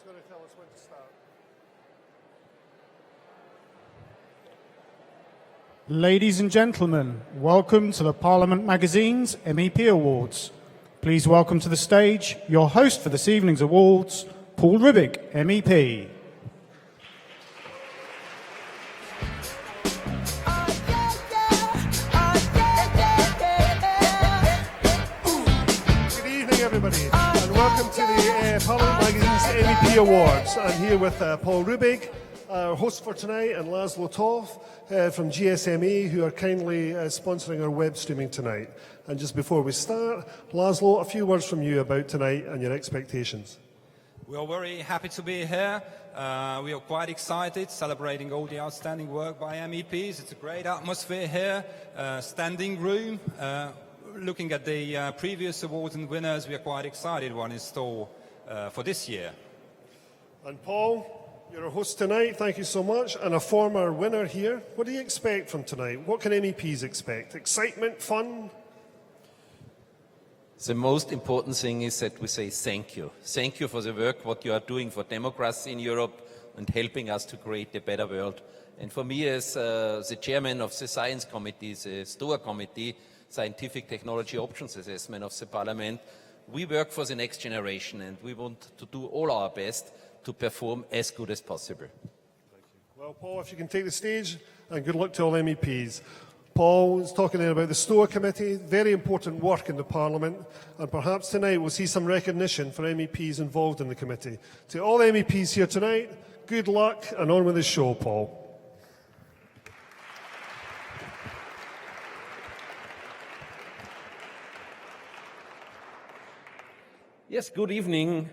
going to tell us when to start. Ladies and gentlemen, welcome to the Parliament Magazine's MEP Awards. Please welcome to the stage your host for this evening's awards, Paul Rubig, MEP. Good evening, everybody, and welcome to the Parliament Magazine's MEP Awards. I'm here with Paul Rubig, our host for tonight, and Laszlo Toth from GSMA, who are kindly sponsoring our web streaming tonight. And just before we start, Laszlo, a few words from you about tonight and your expectations. We are very happy to be here. We are quite excited, celebrating all the outstanding work by MEPs. It's a great atmosphere here, standing room. Looking at the previous awards and winners, we are quite excited what is in store for this year. And Paul, you're a host tonight, thank you so much, and a former winner here. What do you expect from tonight? What can MEPs expect? Excitement, fun? The most important thing is that we say thank you. Thank you for the work what you are doing for democracy in Europe and helping us to create a better world. And for me as the chairman of the Science Committee, the STOA Committee, Scientific Technology Options Assessment of the Parliament, we work for the next generation and we want to do all our best to perform as good as possible. Thank you. Well, Paul, if you can take the stage, and good luck to all MEPs. Paul is talking there about the STOA Committee, very important work in the Parliament, and perhaps tonight we'll see some recognition for MEPs involved in the committee. To all MEPs here tonight, good luck and on with the show, Paul. Yes, good evening.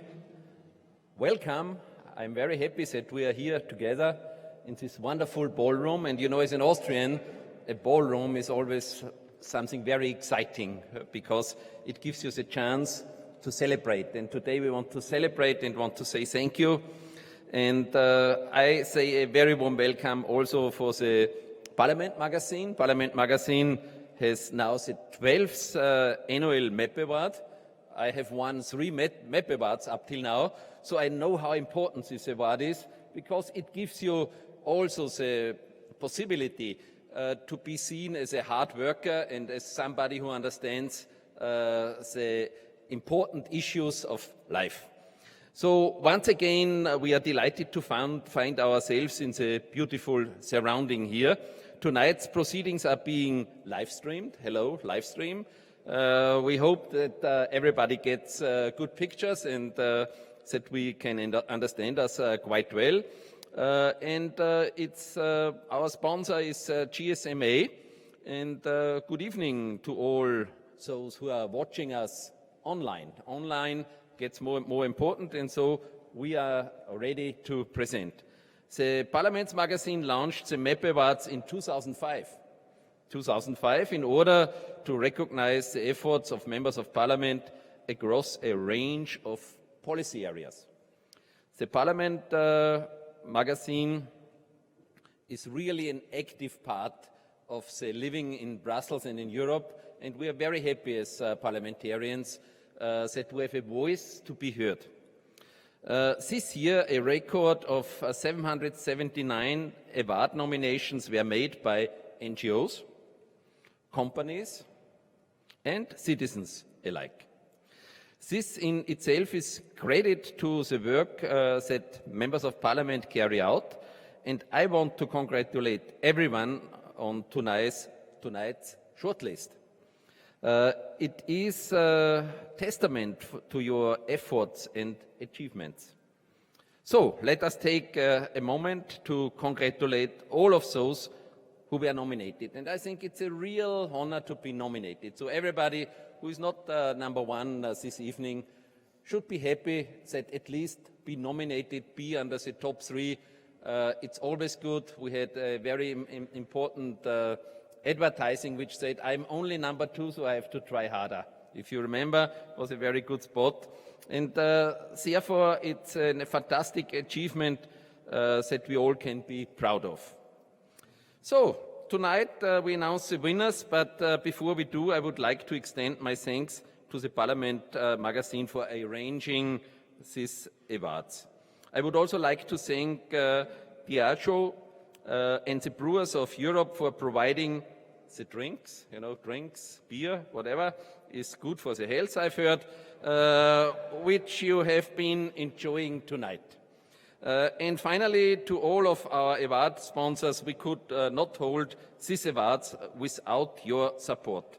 Welcome. I'm very happy that we are here together in this wonderful ballroom. And you know, as an Austrian, a ballroom is always something very exciting because it gives you the chance to celebrate. And today we want to celebrate and want to say thank you. And I say a very warm welcome also for the Parliament Magazine. Parliament Magazine has now the 12th annual MEP Award. I have won 3 MEP Awards up till now, so I know how important this award is because it gives you also the possibility to be seen as a hard worker and as somebody who understands the important issues of life. So once again, we are delighted to find ourselves in the beautiful surrounding here. Tonight's proceedings are being live streamed. Hello, live stream. We hope that everybody gets good pictures and that we can understand us quite well. Our sponsor is GSMA. And good evening to all those who are watching us online. Online gets more and more important, and so we are ready to present. The Parliament's Magazine launched the MEP Awards in 2005. In order to recognize the efforts of members of Parliament across a range of policy areas. The Parliament Magazine is really an active part of the living in Brussels and in Europe, and we are very happy as parliamentarians that we have a voice to be heard. This year, a record of 779 award nominations were made by NGOs, companies and citizens alike. This in itself is credit to the work that members of Parliament carry out, and I want to congratulate everyone on tonight's shortlist. It is a testament to your efforts and achievements. So let us take a moment to congratulate all of those who were nominated. And I think it's a real honor to be nominated. So everybody who is not number one this evening should be happy that at least be nominated, be under the top 3. It's always good. We had a very important advertising which said, I'm only number 2, so I have to try harder. If you remember, it was a very good spot. And therefore, it's a fantastic achievement that we all can be proud of. So, tonight we announce the winners, but before we do, I would like to extend my thanks to the Parliament Magazine for arranging these awards. I would also like to thank Diageo and the Brewers of Europe for providing the drinks, drinks, beer, whatever, is good for the health, I've heard, which you have been enjoying tonight. And finally, to all of our award sponsors, we could not hold these awards without your support.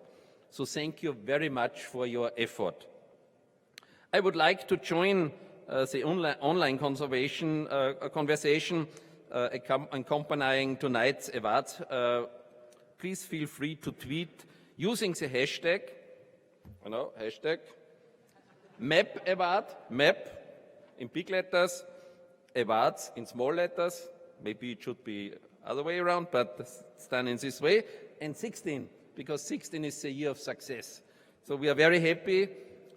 So thank you very much for your effort. I would like to join the online conversation accompanying tonight's awards. Please feel free to tweet using the hashtag, hashtag MEP Award, MEP in big letters, awards in small letters. Maybe it should be other way around, but it's done in this way. And 16, because 16 is the year of success. So we are very happy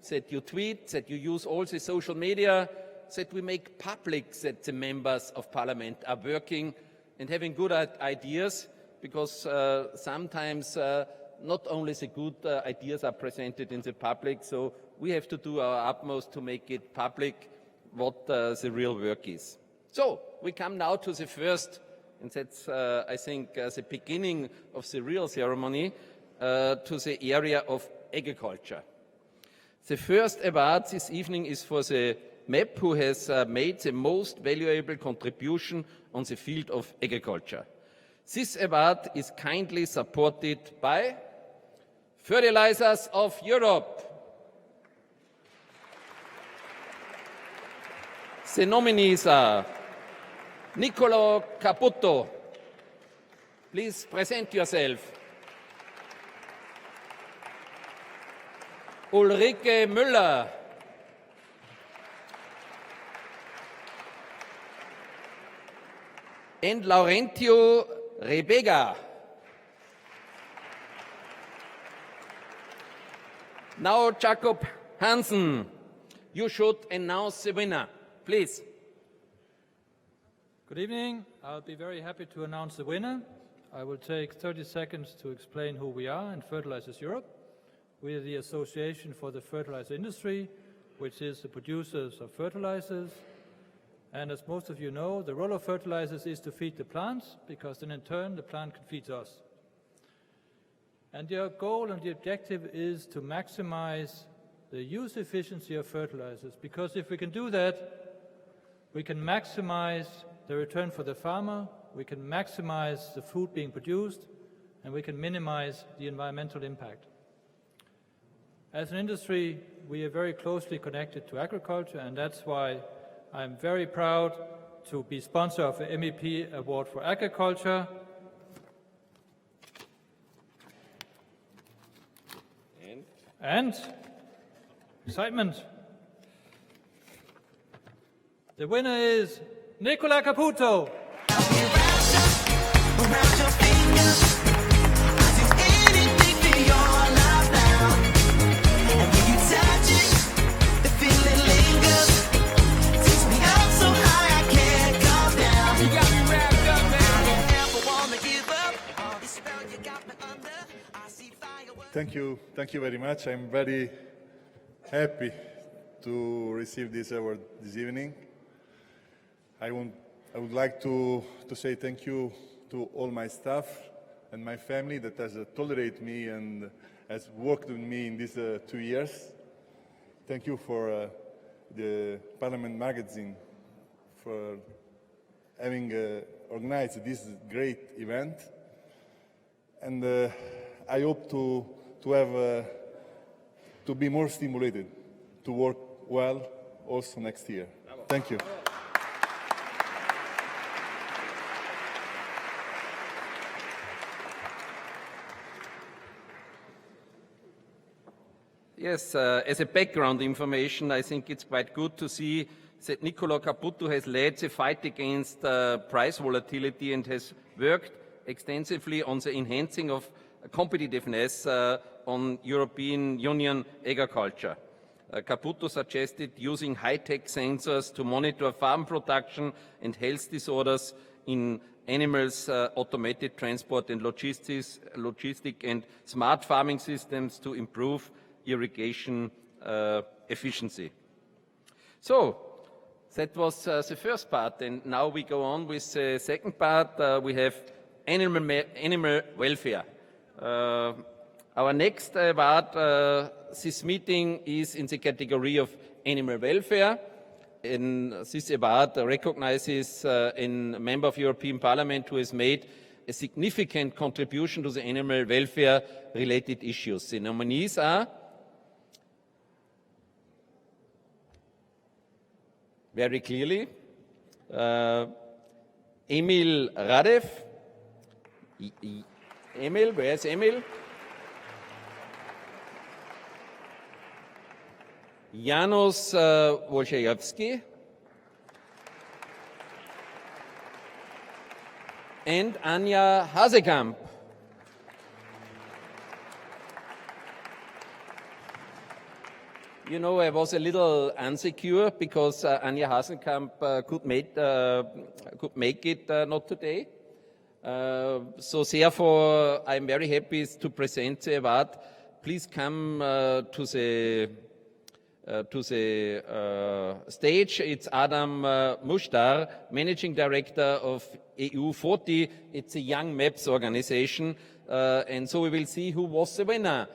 that you tweet, that you use all the social media, that we make public that the members of parliament are working and having good ideas, because sometimes not only the good ideas are presented in the public, so we have to do our utmost to make it public what the real work is. So we come now to the first, and that's I think the beginning of the real ceremony, to the area of agriculture. The first award this evening is for the MEP who has made the most valuable contribution on the field of agriculture. This award is kindly supported by Fertilizers of Europe. The nominees are Niccolò Caputo. Please present yourself. Ulrike Müller. And Laurentio Rebega. Now, Jakob Hansen, you should announce the winner, please. Good evening. I'll be very happy to announce the winner. I will take 30 seconds to explain who we are in Fertilizers Europe. We are the Association for the Fertilizer Industry, which is the producers of fertilizers. And as most of you know, the role of fertilizers is to feed the plants, because then in turn the plant can feed us. And the goal and the objective is to maximize the use efficiency of fertilizers, because if we can do that, we can maximize the return for the farmer, we can maximize the food being produced, and we can minimize the environmental impact. As an industry, we are very closely connected to agriculture, and that's why I'm very proud to be sponsor of the MEP Award for Agriculture. And excitement. The winner is Niccolò Caputo. Thank you very much. I'm very happy to receive this award this evening. I would like to say thank you to all my staff and my family that has tolerated me and has worked with me in these 2 years. Thank you for the Parliament magazine for having organized this great event. And I hope to be more stimulated to work well also next year. Thank you. Yes, as a background information, I think it's quite good to see that Niccolò Caputo has led the fight against price volatility and has worked extensively on the enhancing of competitiveness on European Union agriculture. Caputo suggested using high-tech sensors to monitor farm production and health disorders in animals, automated transport and logistics and smart farming systems to improve irrigation efficiency. So, That was the first part, and now we go on with the second part. We have animal welfare. Our next part, this meeting is in the category of animal welfare. And this award recognizes a member of European Parliament who has made a significant contribution to the animal welfare related issues. The nominees are very clearly Emil Radev. Emil, where's Emil? Janusz Wojciechowski and Anja Hasekamp. You know, I was a little insecure because Anja Hasekamp could make it not today. So therefore, I'm very happy to present the award. Please come to the stage. It's Adam Mushtar, Managing Director of EU40. It's a young MEPs organization. And so we will see who was the winner.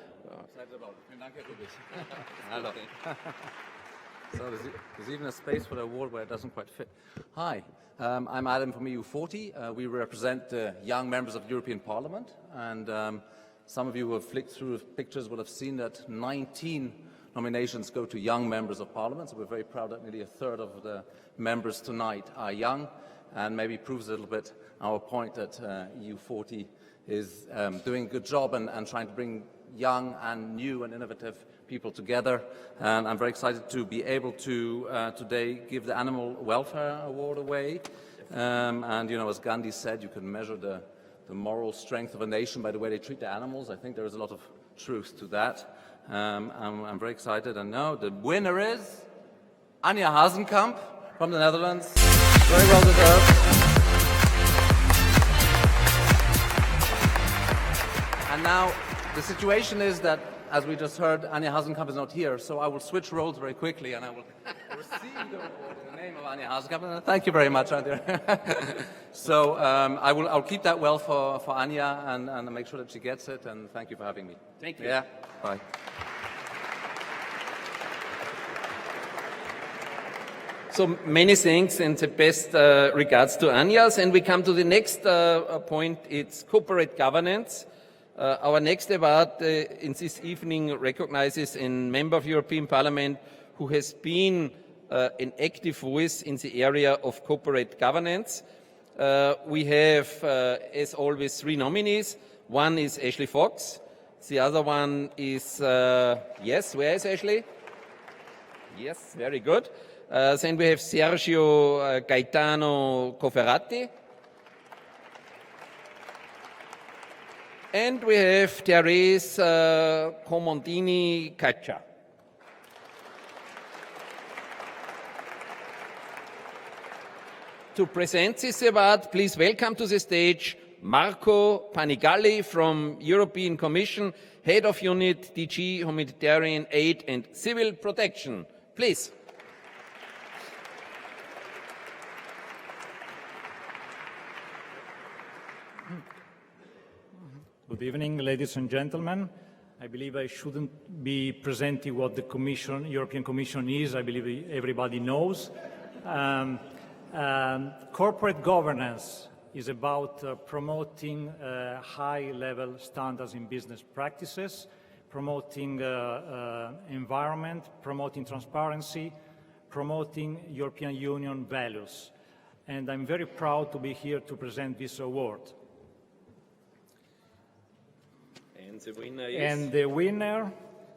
So there's even a space for the award where it doesn't quite fit. Hi, I'm Adam from EU40. We represent young members of the European Parliament. And some of you who have flicked through pictures will have seen that 19 nominations go to young members of Parliament, so we're very proud that nearly a third of the members tonight are young, and maybe proves a little bit our point that EU40 is doing a good job and trying to bring young and new and innovative people together. And I'm very excited to be able to today give the Animal Welfare Award away. And you know, as Gandhi said, you can measure the moral strength of a nation by the way they treat the animals. I think there is a lot of truth to that. I'm very excited, and now the winner is Anja Hasekamp from the Netherlands. Very well deserved. And now the situation is that, as we just heard, Anja Hasekamp is not here, so I will switch roles very quickly, and I will receive the award in the name of Anja Hasekamp. And thank you very much, Anja. So I'll keep that well for Anja and make sure that she gets it. And thank you for having me. Thank you. Yeah. Bye. So many thanks and the best regards to Anja's. And we come to the next point. It's corporate governance. Our next award in this evening recognizes a member of European Parliament who has been an active voice in the area of corporate governance. We have, as always, three nominees. One is Ashley Fox. The other one is, yes, where is Ashley? Yes, very good. Then we have Sergio Gaetano Cofferati. And we have Therese Comondini Caccia. To present this award, please welcome to the stage Marco Panigale from European Commission, Head of Unit DG Humanitarian Aid and Civil Protection. Please. Good evening, ladies and gentlemen. I believe I shouldn't be presenting what the Commission, European Commission is. I believe everybody knows. Corporate governance is about promoting high-level standards in business practices, promoting environment, promoting transparency, promoting European Union values. And I'm very proud to be here to present this award. And the winner is? And the winner,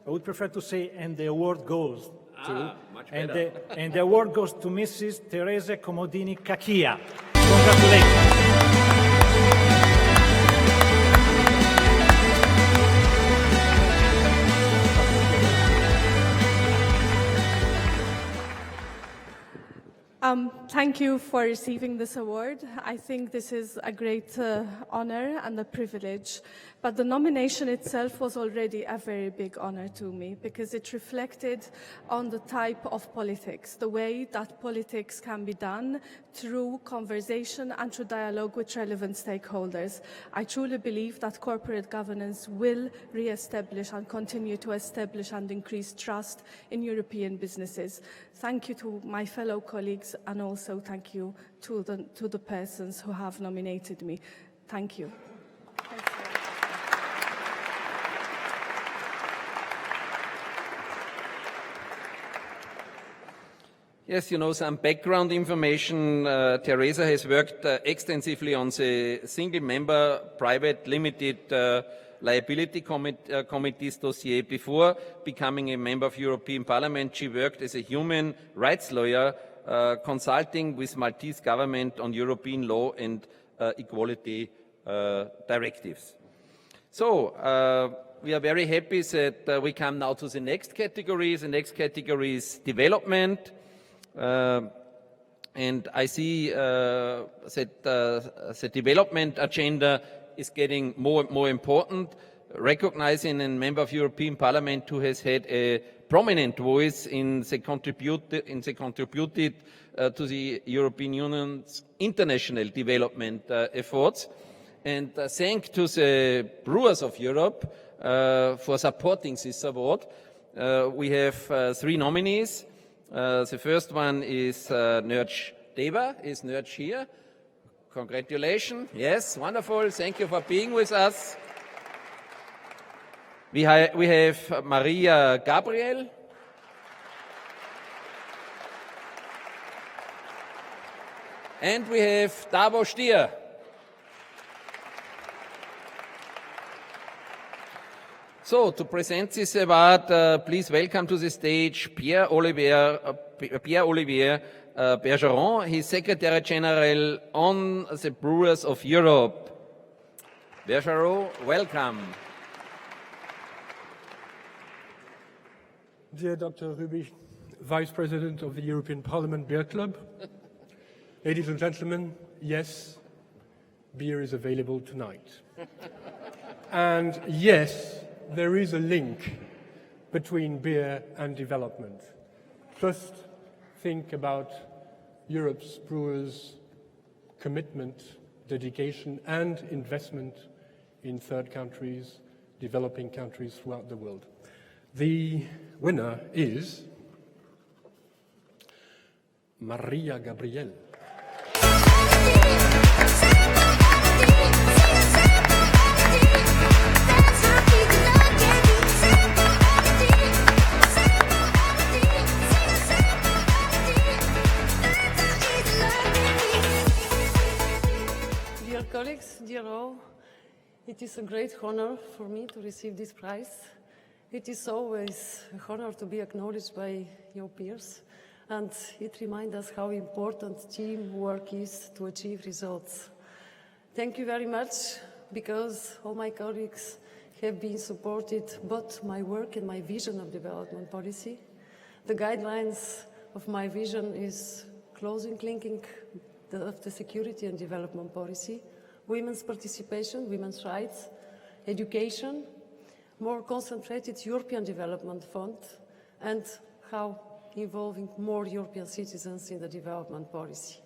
I would prefer to say, and the award goes to, much better. and the award goes to Mrs. Teresa Comodini Caccia. Congratulations. Thank you for receiving this award. I think this is a great honor and a privilege. But the nomination itself was already a very big honor to me because it reflected on the type of politics, the way that politics can be done through conversation and through dialogue with relevant stakeholders. I truly believe that corporate governance will re-establish and continue to establish and increase trust in European businesses. Thank you to my fellow colleagues, and also thank you to the persons who have nominated me. Thank you. Yes, you know, some background information. Teresa has worked extensively on the single-member private limited liability committee's dossier. Before becoming a member of European Parliament, she worked as a human rights lawyer, consulting with Maltese government on European law and equality directives. So, we are very happy that we come now to the next category. The next category is development. And I see that the development agenda is getting more and more important, recognizing a member of European Parliament who has had a prominent voice in the contributed to the European Union's international development efforts. And thanks to the Brewers of Europe for supporting this award. We have 3 nominees. The first one is Nerj Deva. Is Nerj here? Congratulations. Yes, wonderful. Thank you for being with us. We have Maria Gabriel. And we have Davo Stier. So, to present this award, please welcome to the stage Pierre-Olivier Bergeron. He's Secretary General on the Brewers of Europe. Bergeron, welcome. Dear Dr. Rübig, Vice President of the European Parliament Beer Club, ladies and gentlemen, yes, beer is available tonight. And yes, there is a link between beer and development. Just think about Europe's brewers' commitment, dedication, and investment in third countries, developing countries throughout the world. The winner is Maria Gabriel. Dear colleagues, dear all, it is a great honor for me to receive this prize. It is always an honor to be acknowledged by your peers, and it reminds us how important teamwork is to achieve results. Thank you very much, because all my colleagues have been supported both my work and my vision of development policy. The guidelines of my vision is closing linking of the security and development policy, women's participation, women's rights, education, more concentrated European Development Fund, and how involving more European citizens in the development policy.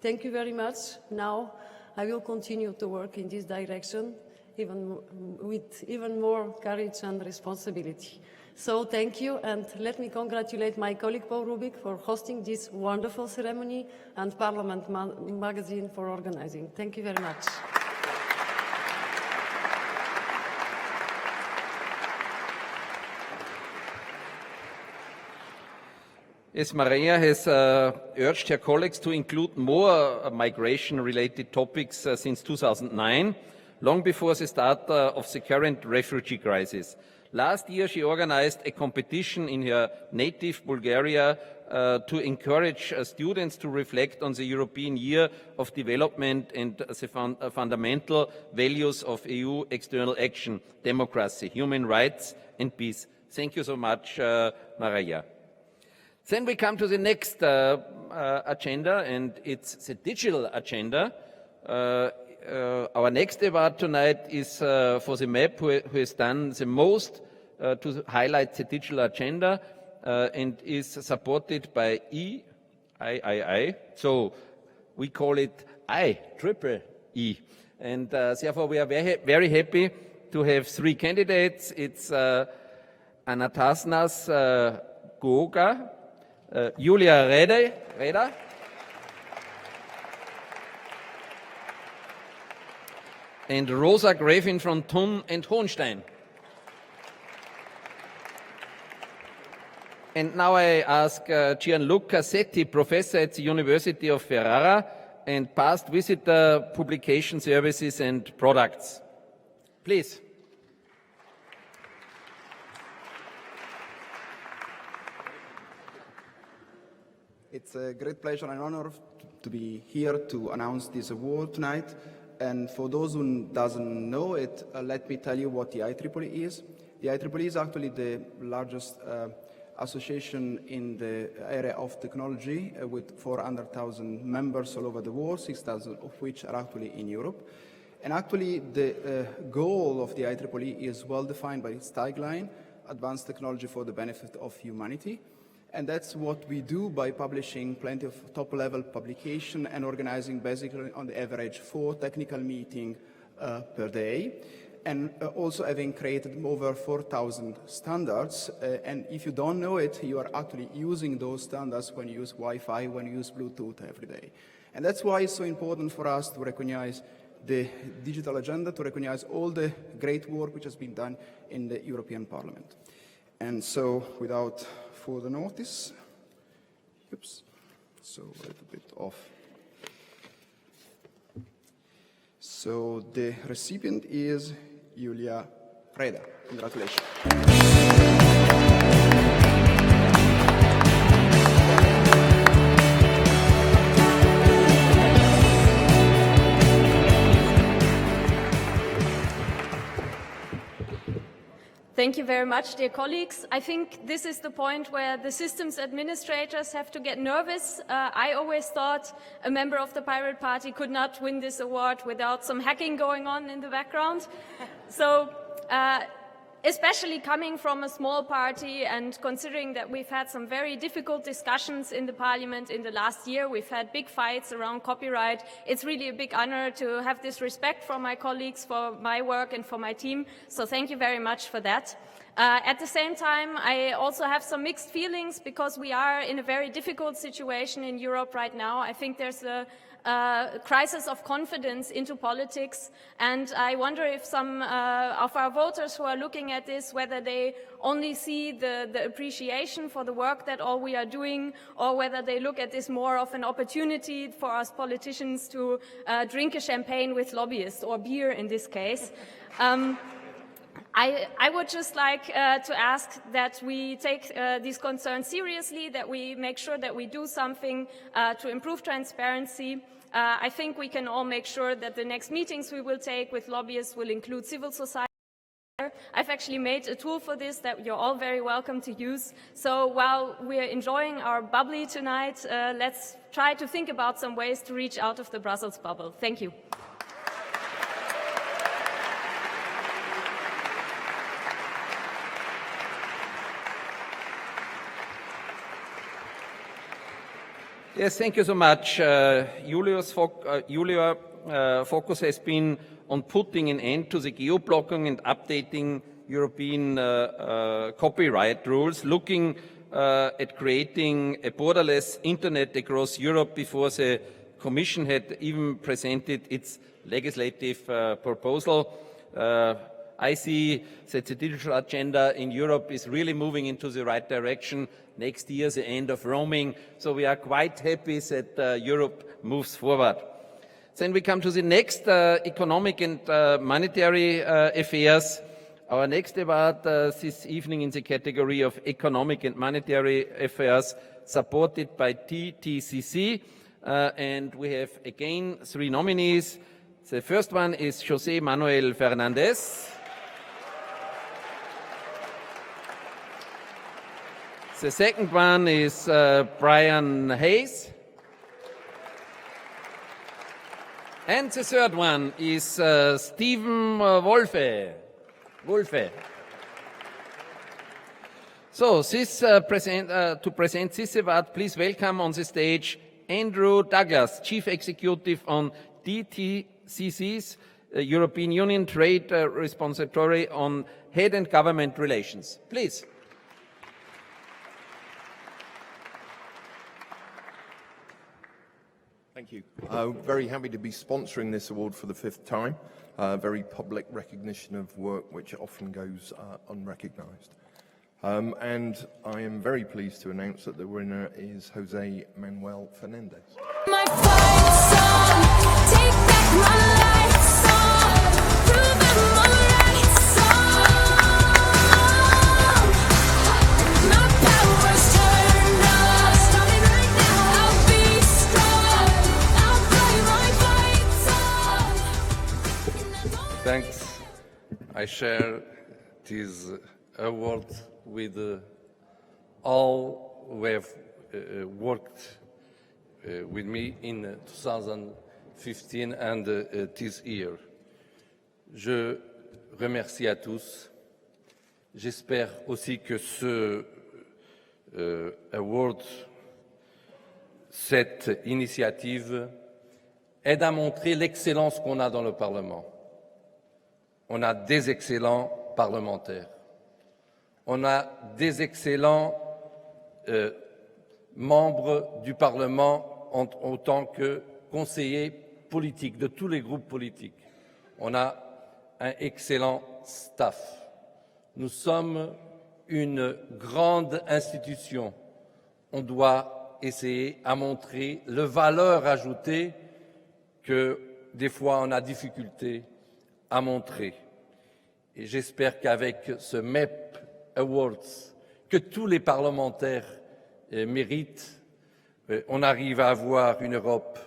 Thank you very much. Now I will continue to work in this direction, with even more courage and responsibility. So thank you, and let me congratulate my colleague Paul Rubik for hosting this wonderful ceremony, and Parliament Magazine for organizing. Thank you very much. Yes, Maria has urged her colleagues to include more migration-related topics since 2009, long before the start of the current refugee crisis. Last year, she organized a competition in her native Bulgaria to encourage students to reflect on the European Year of Development and the fundamental values of EU external action, democracy, human rights and peace. Thank you so much, Maria. Then we come to the next agenda, and it's the digital agenda. our next award tonight is for the MEP who has done the most to highlight the digital agenda and is supported by I. So we call it IEEE. And therefore we are very happy to have three candidates. It's Anatasnas Goga, Julia Reda, and Rosa Gräfin von Thun and Hohenstein. And now I ask Gianluca Setti, professor at the University of Ferrara and past visitor publication services and products. Please. It's a great pleasure and honor to be here to announce this award tonight. And for those who doesn't know it, let me tell you what the IEEE is. The IEEE is actually the largest association in the area of technology with 400,000 members all over the world, 6,000 of which are actually in Europe. And actually the goal of the IEEE is well defined by its tagline, advanced technology for the benefit of humanity. And that's what we do by publishing plenty of top-level publication and organizing basically on the average 4 technical meetings per day. And also having created over 4,000 standards. And if you don't know it, you are actually using those standards when you use Wi-Fi, when you use Bluetooth every day. And that's why it's so important for us to recognize the digital agenda, to recognize all the great work which has been done in the European Parliament. And so, without further notice, so a little bit off. So the recipient is Julia Reda. Congratulations. Thank you very much, dear colleagues. I think this is the point where the systems administrators have to get nervous. I always thought a member of the Pirate Party could not win this award without some hacking going on in the background. So, especially coming from a small party and considering that we've had some very difficult discussions in the Parliament in the last year, we've had big fights around copyright. It's really a big honor to have this respect from my colleagues for my work and for my team. So thank you very much for that. At the same time, I also have some mixed feelings because we are in a very difficult situation in Europe right now. I think there's a crisis of confidence into politics, and I wonder if some of our voters who are looking at this, whether they only see the appreciation for the work that all we are doing, or whether they look at this more of an opportunity for us politicians to drink a champagne with lobbyists, or beer in this case. I would just like to ask that we take these concerns seriously, that we make sure that we do something to improve transparency. I think we can all make sure that the next meetings we will take with lobbyists will include civil society. I've actually made a tool for this that you're all very welcome to use. So while we're enjoying our bubbly tonight, let's try to think about some ways to reach out of the Brussels bubble. Thank you. Yes, thank you so much. Julia's focus has been on putting an end to the geo-blocking and updating European copyright rules, looking at creating a borderless internet across Europe before the Commission had even presented its legislative proposal. I see that the digital agenda in Europe is really moving into the right direction. Next year, the end of roaming. So we are quite happy that Europe moves forward. Then we come to the next economic and monetary affairs. Our next award this evening in the category of economic and monetary affairs, supported by TTCC. And we have again 3 nominees. The first one is José Manuel Fernández. The second one is Brian Hayes. And the third one is Stephen Wolfe. So, to present this award, please welcome on the stage Andrew Douglas, Chief Executive on DTCC's European Union Trade Repository on Head and Government Relations. Please. Thank you. Very happy to be sponsoring this award for the 5th time. Very public recognition of work which often goes unrecognised. And I am very pleased to announce that the winner is Jose Manuel Fernandez. My fight song, take back my life song, prove I'm alright song. My power's turned on, stop it right now, I'll be strong, I'll play my fight song. Thanks. I share this award with all who have worked with me in 2015 and this year. Je remercie à tous. J'espère aussi que ce award, cette initiative, aide à montrer l'excellence qu'on a dans le Parlement. On a des excellents parlementaires. On a des excellents membres du Parlement en tant que conseillers politiques de tous les groupes politiques. On a un excellent staff. Nous sommes une grande institution. On doit essayer à montrer la valeur ajoutée que des fois on a difficulté à montrer. Et j'espère qu'avec ce MEP Awards que tous les parlementaires méritent, on arrive à avoir une Europe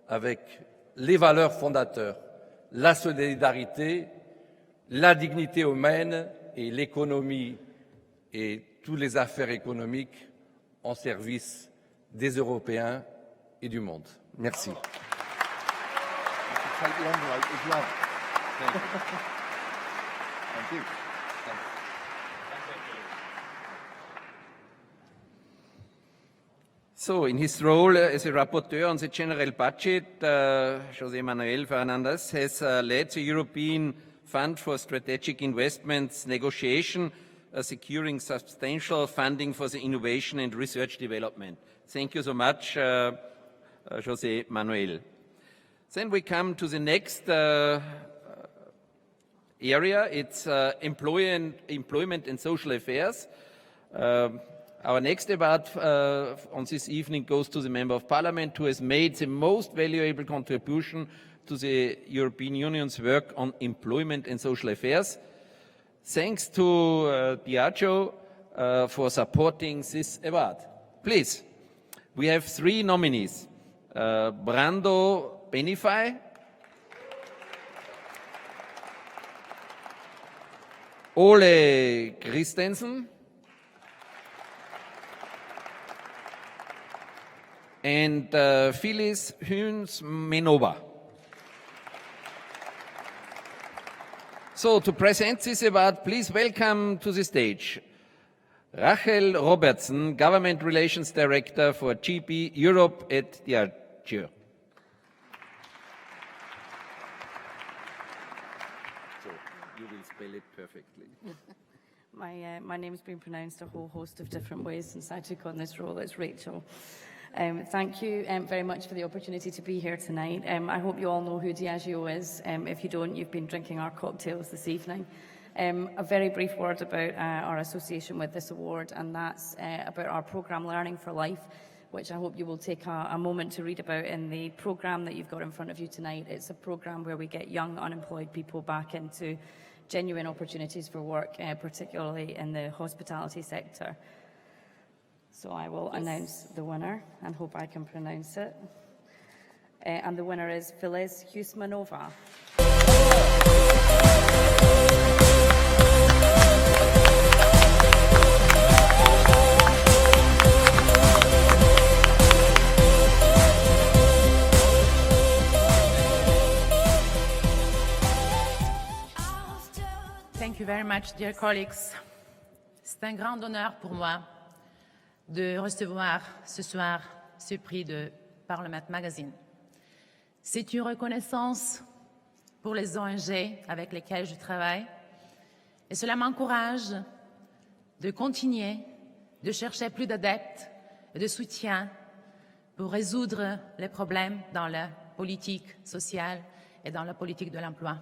avec les valeurs fondateurs, la solidarité, la dignité humaine et l'économie et toutes les affaires économiques en service des Européens et du monde. Merci. So, in his role as a rapporteur on the general budget, José Manuel Fernandez has led the European Fund for Strategic Investments negotiation, securing substantial funding for the innovation and research development. Thank you so much, José Manuel. Then we come to the next area. It's employment and social affairs. Our next award on this evening goes to the Member of Parliament who has made the most valuable contribution to the European Union's work on employment and social affairs. Thanks to Diageo for supporting this award. Please, we have 3 nominees. Brando Benify, Ole Christensen, and Phyllis Huns-Menova. So, to present this award, please welcome to the stage Rachel Robertson, Government Relations Director for GB Europe at Diageo. So, you will spell it perfectly. My name's been pronounced a whole host of different ways since I took on this role. It's Rachel. Thank you very much for the opportunity to be here tonight. I hope you all know who Diageo is. If you don't, you've been drinking our cocktails this evening. A very brief word about our association with this award, and that's about our programme Learning for Life, which I hope you will take a moment to read about in the programme that you've got in front of you tonight. It's a programme where we get young unemployed people back into genuine opportunities for work, particularly in the hospitality sector. So I will announce the winner and hope I can pronounce it. And the winner is Phyllis Huns-Menova. much, dear colleagues. C'est un grand honneur pour moi de recevoir ce soir ce prix de Parliament Magazine. C'est une reconnaissance pour les ONG avec lesquelles je travaille et cela m'encourage de continuer de chercher plus d'adeptes et de soutien pour résoudre les problèmes dans la politique sociale et dans la politique de l'emploi.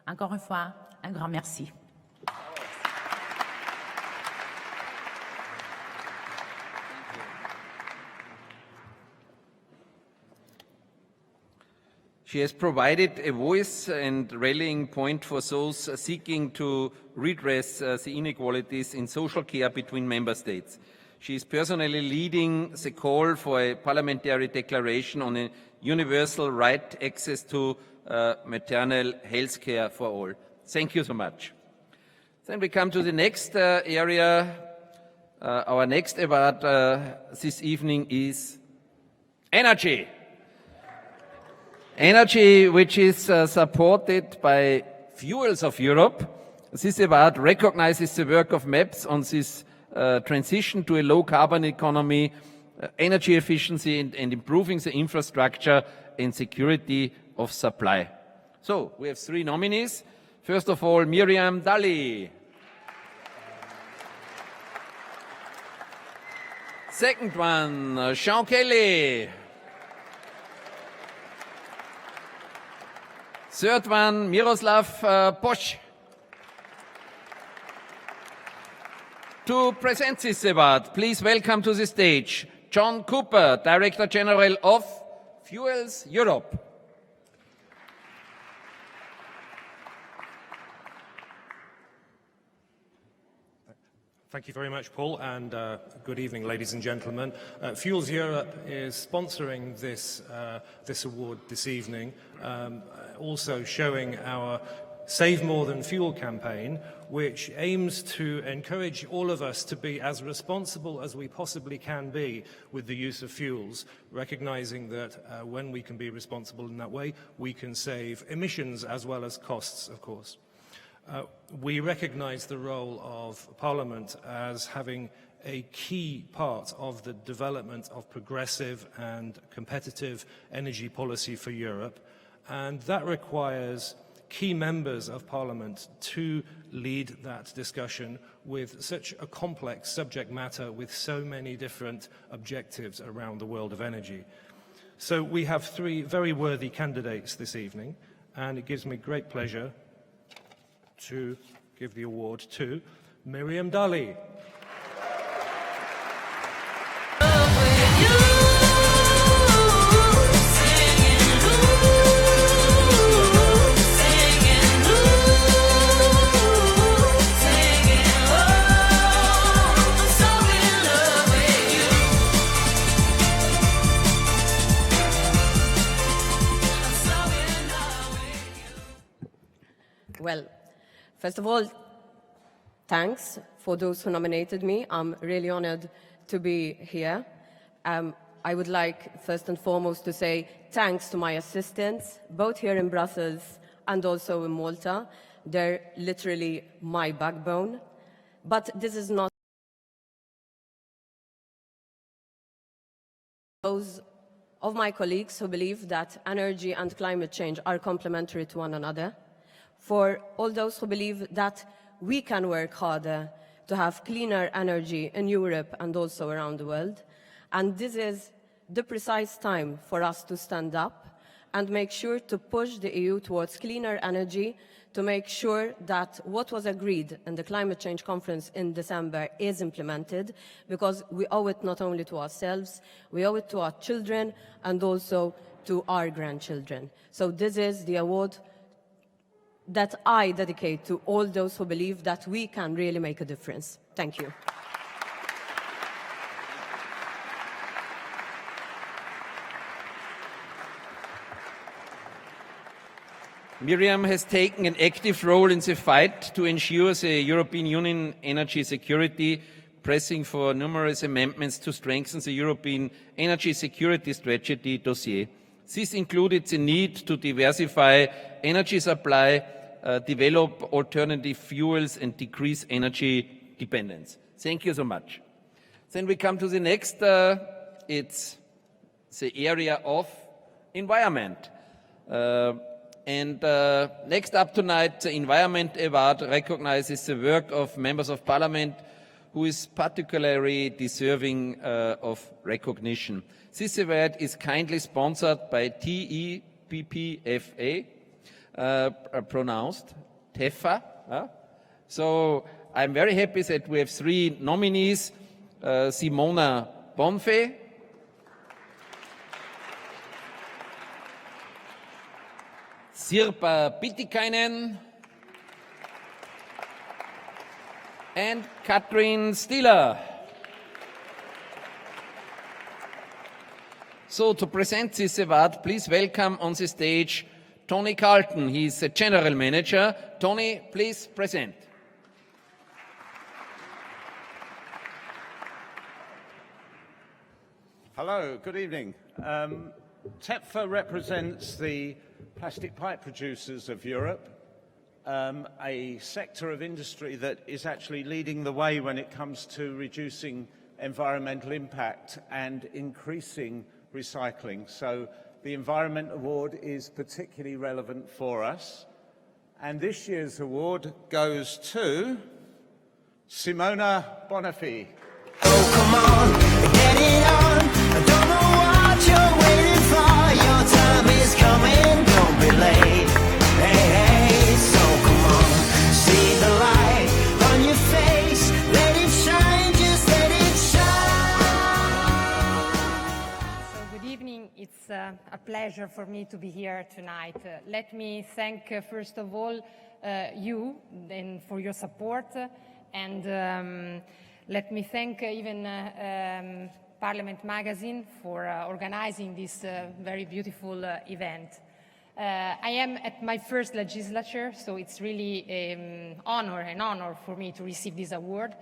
Encore une fois, un grand merci. She has provided a voice and rallying point for those seeking to redress the inequalities in social care between member states. She is personally leading the call for a parliamentary declaration on a universal right access to maternal health care for all. Thank you so much. Then we come to the next area. Our next award this evening is energy. Energy, which is supported by Fuels of Europe. This award recognizes the work of MEPs on this transition to a low-carbon economy, energy efficiency, and improving the infrastructure and security of supply. So, we have 3 nominees. First of all, Miriam Dalli. Second one, Sean Kelly. Third one, Miroslav Bosch. To present this award, please welcome to the stage John Cooper, Director General of Fuels Europe. Thank you very much, Paul, and good evening, ladies and gentlemen. Fuels Europe is sponsoring this award this evening, also showing our Save More Than Fuel campaign, which aims to encourage all of us to be as responsible as we possibly can be with the use of fuels, recognizing that when we can be responsible in that way, we can save emissions as well as costs, of course. We recognise the role of Parliament as having a key part of the development of progressive and competitive energy policy for Europe, and that requires key members of Parliament to lead that discussion with such a complex subject matter with so many different objectives around the world of energy. So we have 3 very worthy candidates this evening, and it gives me great pleasure to give the award to Miriam Dalli. Well, first of all, thanks for those who nominated me. I'm really honored to be here. I would like, first and foremost, to say thanks to my assistants, both here in Brussels and also in Malta. They're literally my backbone. But this is not those of my colleagues who believe that energy and climate change are complementary to one another. For all those who believe that we can work harder to have cleaner energy in Europe and also around the world. And this is the precise time for us to stand up and make sure to push the EU towards cleaner energy, to make sure that what was agreed in the climate change conference in December is implemented, because we owe it not only to ourselves, we owe it to our children and also to our grandchildren. So this is the award that I dedicate to all those who believe that we can really make a difference. Thank you. Miriam has taken an active role in the fight to ensure the European Union energy security, pressing for numerous amendments to strengthen the European energy security strategy dossier. This included the need to diversify energy supply, develop alternative fuels and decrease energy dependence. Thank you so much. Then we come to the next, it's the area of environment. Next up tonight, the Environment Award recognizes the work of members of parliament who is particularly deserving of recognition. This award is kindly sponsored by TEPPFA, pronounced TEFA. So I'm very happy that we have 3 nominees, Simona Bonfe, Sirpa Pietikäinen, and Katrin Stiller. So to present this award, please welcome on the stage Tony Carlton. He's the General Manager. Tony, please present. Hello, good evening. TEPFA represents the plastic pipe producers of Europe, a sector of industry that is actually leading the way when it comes to reducing environmental impact and increasing recycling. So the Environment Award is particularly relevant for us. And this year's award goes to Simona Bonifay. Oh, come on, get it on. I don't know what you're waiting for. Your time is coming, don't be late. Hey, hey, so come on, see the light on your face. Let it shine, just let it shine. So good evening. It's a pleasure for me to be here tonight. Let me thank, first of all, you and for your support, and let me thank even Parliament Magazine for organizing this very beautiful event. I am at my first legislature, so it's really an honor for me to receive this award,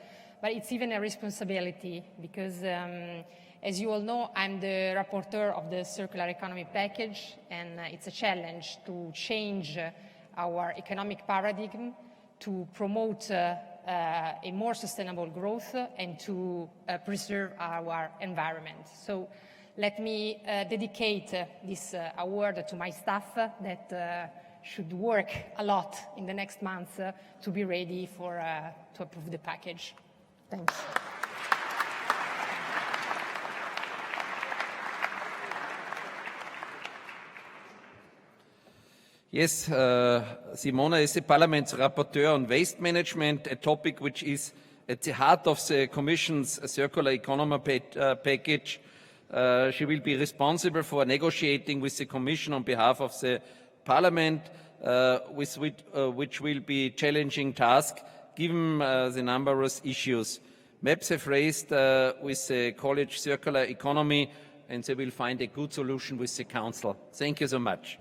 but it's even a responsibility because, as you all know, I'm the rapporteur of the Circular Economy Package, and it's a challenge to change our economic paradigm to promote a more sustainable growth and to preserve our environment. So let me dedicate this award to my staff that should work a lot in the next months to be ready for to approve the package. Thanks. Yes, Simona is the Parliament's rapporteur on waste management, a topic which is at the heart of the Commission's circular economy package. She will be responsible for negotiating with the Commission on behalf of the Parliament, which will be a challenging task given the numerous issues. MEPs have raised with the College Circular Economy, and they will find a good solution with the Council. Thank you so much.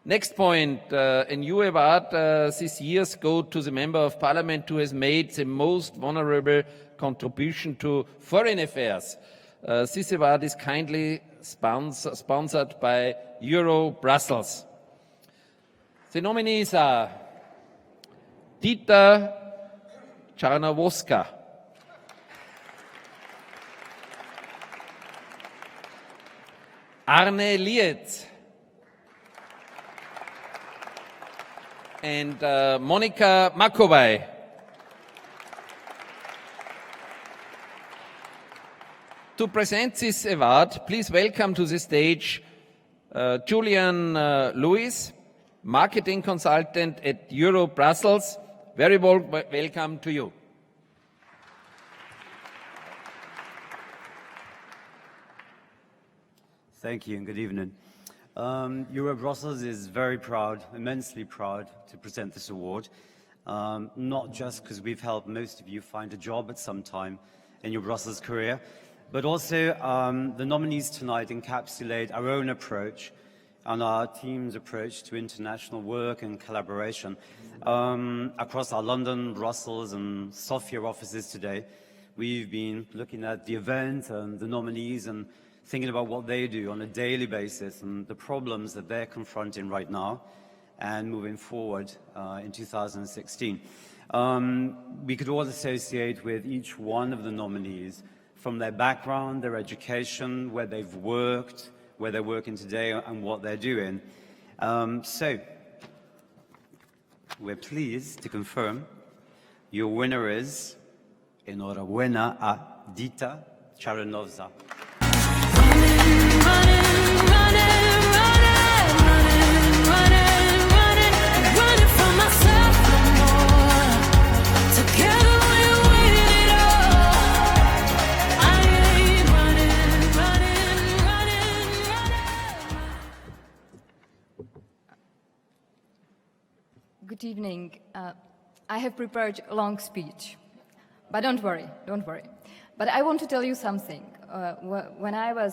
Next point, a new award this year goes to the Member of Parliament who has made the most vulnerable contribution to foreign affairs. This award is kindly sponsored by Euro Brussels. The nominees are Dita Czarnowska, Arne Lietz, and Monica Makovej. To present this award, please welcome to the stage Julian Lewis, marketing consultant at Euro Brussels. Very welcome to you. Thank you and good evening. Euro Brussels is very proud, immensely proud to present this award, not just because we've helped most of you find a job at some time in your Brussels career, but also the nominees tonight encapsulate our own approach and our team's approach to international work and collaboration. Across our London, Brussels and Sofia offices today, we've been looking at the event and the nominees and thinking about what they do on a daily basis and the problems that they're confronting right now. and moving forward in 2016. We could all associate with each one of the nominees from their background, their education, where they've worked, where they're working today, and what they're doing. So, we're pleased to confirm your winner is, enhorabuena a Dita Charanovza. Good evening. I have prepared a long speech, but don't worry. But I want to tell you something. When I was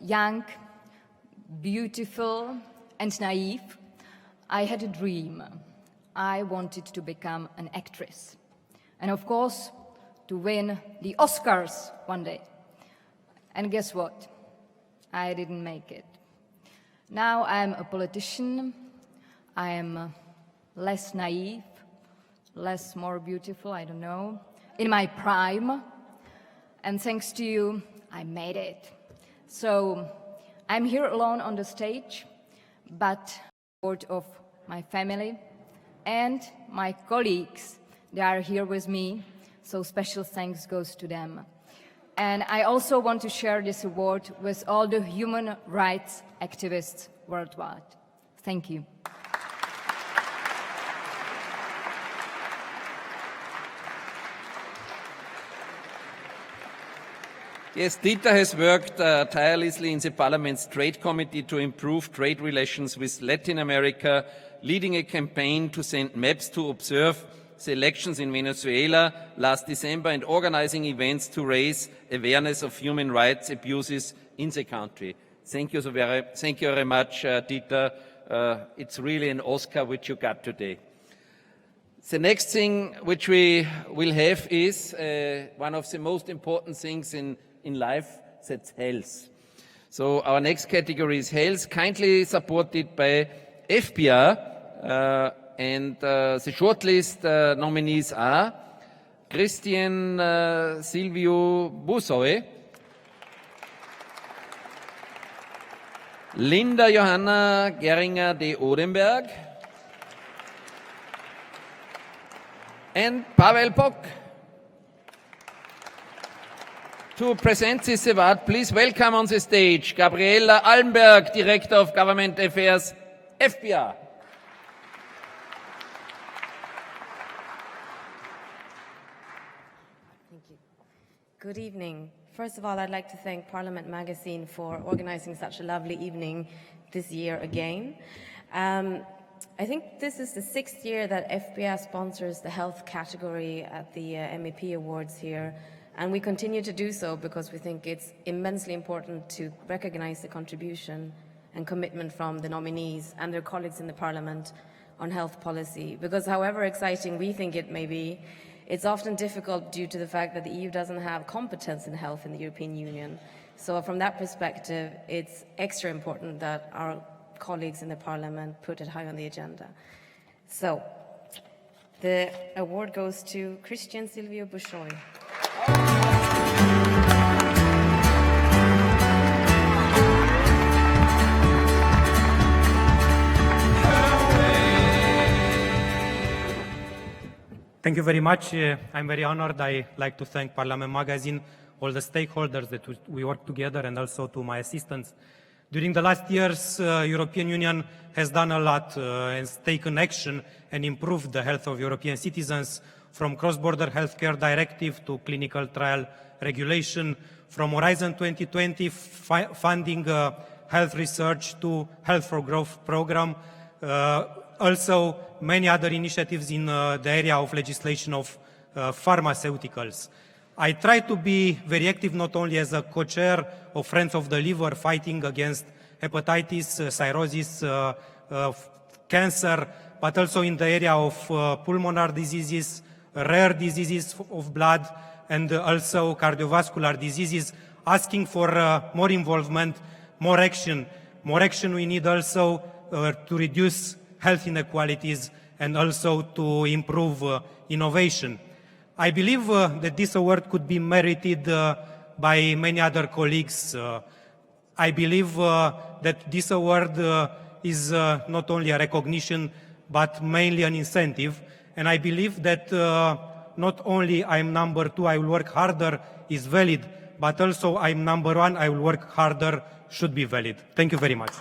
young, beautiful, and naive, I had a dream. I wanted to become an actress. And of course, to win the Oscars one day. And guess what? I didn't make it. Now I'm a politician. I am less naive, more beautiful, I don't know, in my prime. And thanks to you, I made it. So I'm here alone on the stage, but support of my family and my colleagues. They are here with me, so special thanks goes to them. And I also want to share this award with all the human rights activists worldwide. Thank you. Yes, Dita has worked tirelessly in the Parliament's Trade Committee to improve trade relations with Latin America, leading a campaign to send MEPs to observe the elections in Venezuela last December and organizing events to raise awareness of human rights abuses in the country. Thank you very much, Dita. It's really an Oscar which you got today. The next thing which we will have is one of the most important things in life, that's health. So our next category is health, kindly supported by FPR, and the shortlist nominees are Christian Silvio Busoy, Linda Johanna Geringer de Odenberg, and Pavel Pock. To present this award, please welcome on the stage Gabriela Allenberg, Director of Government Affairs, FPR. Thank you. Good evening. First of all, I'd like to thank Parliament Magazine for organizing such a lovely evening this year again. I think this is the 6th year that FPR sponsors the health category at the MEP Awards here. And we continue to do so because we think it's immensely important to recognize the contribution and commitment from the nominees and their colleagues in the Parliament on health policy. Because however exciting we think it may be, it's often difficult due to the fact that the EU doesn't have competence in health in the European Union. So from that perspective, it's extra important that our colleagues in the Parliament put it high on the agenda. So the award goes to Christian Silvio Busoy. Thank you very much. I'm very honored. I like to thank Parliament Magazine, all the stakeholders that we work together, and also to my assistants. During the last years, European Union has done a lot and taken action and improved the health of European citizens, from cross-border healthcare directive to clinical trial regulation, from Horizon 2020 funding health research to Health for Growth program, also many other initiatives in the area of legislation of pharmaceuticals. I try to be very active not only as a co-chair of Friends of the Liver fighting against hepatitis, cirrhosis, cancer, but also in the area of pulmonary diseases, rare diseases of blood, and also cardiovascular diseases, asking for more involvement, more action. More action we need also to reduce health inequalities and also to improve innovation. I believe that this award could be merited by many other colleagues. I believe that this award is not only a recognition, but mainly an incentive. And I believe that not only I'm number 2, I will work harder is valid, but also I'm number 1, I will work harder should be valid. Thank you very much.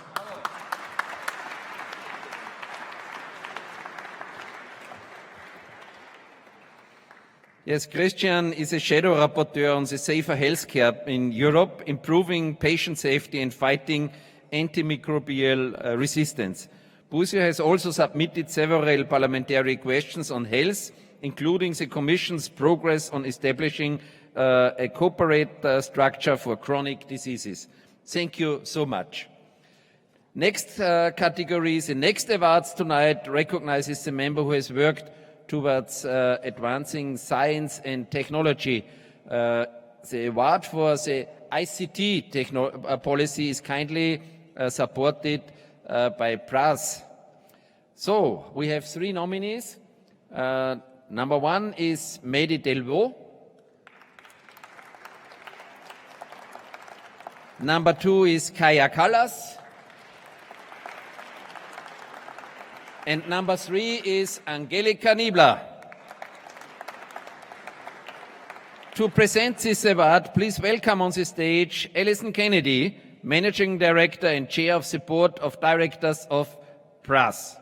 Yes, Christian is a shadow rapporteur on the safer healthcare in Europe, improving patient safety and fighting antimicrobial resistance. Busio has also submitted several parliamentary questions on health, including the Commission's progress on establishing a corporate structure for chronic diseases. Thank you so much. Next category, the next awards tonight recognizes the member who has worked towards advancing science and technology. The award for the ICT policy is kindly supported by PRAS. So we have 3 nominees. Number 1 is Mehdi Delvaux. Number 2 is Kaya Kallas. And number 3 is Angelika Niebler. To present this award, please welcome on the stage Alison Kennedy, Managing Director and Chair of the Board of Directors of PRAS.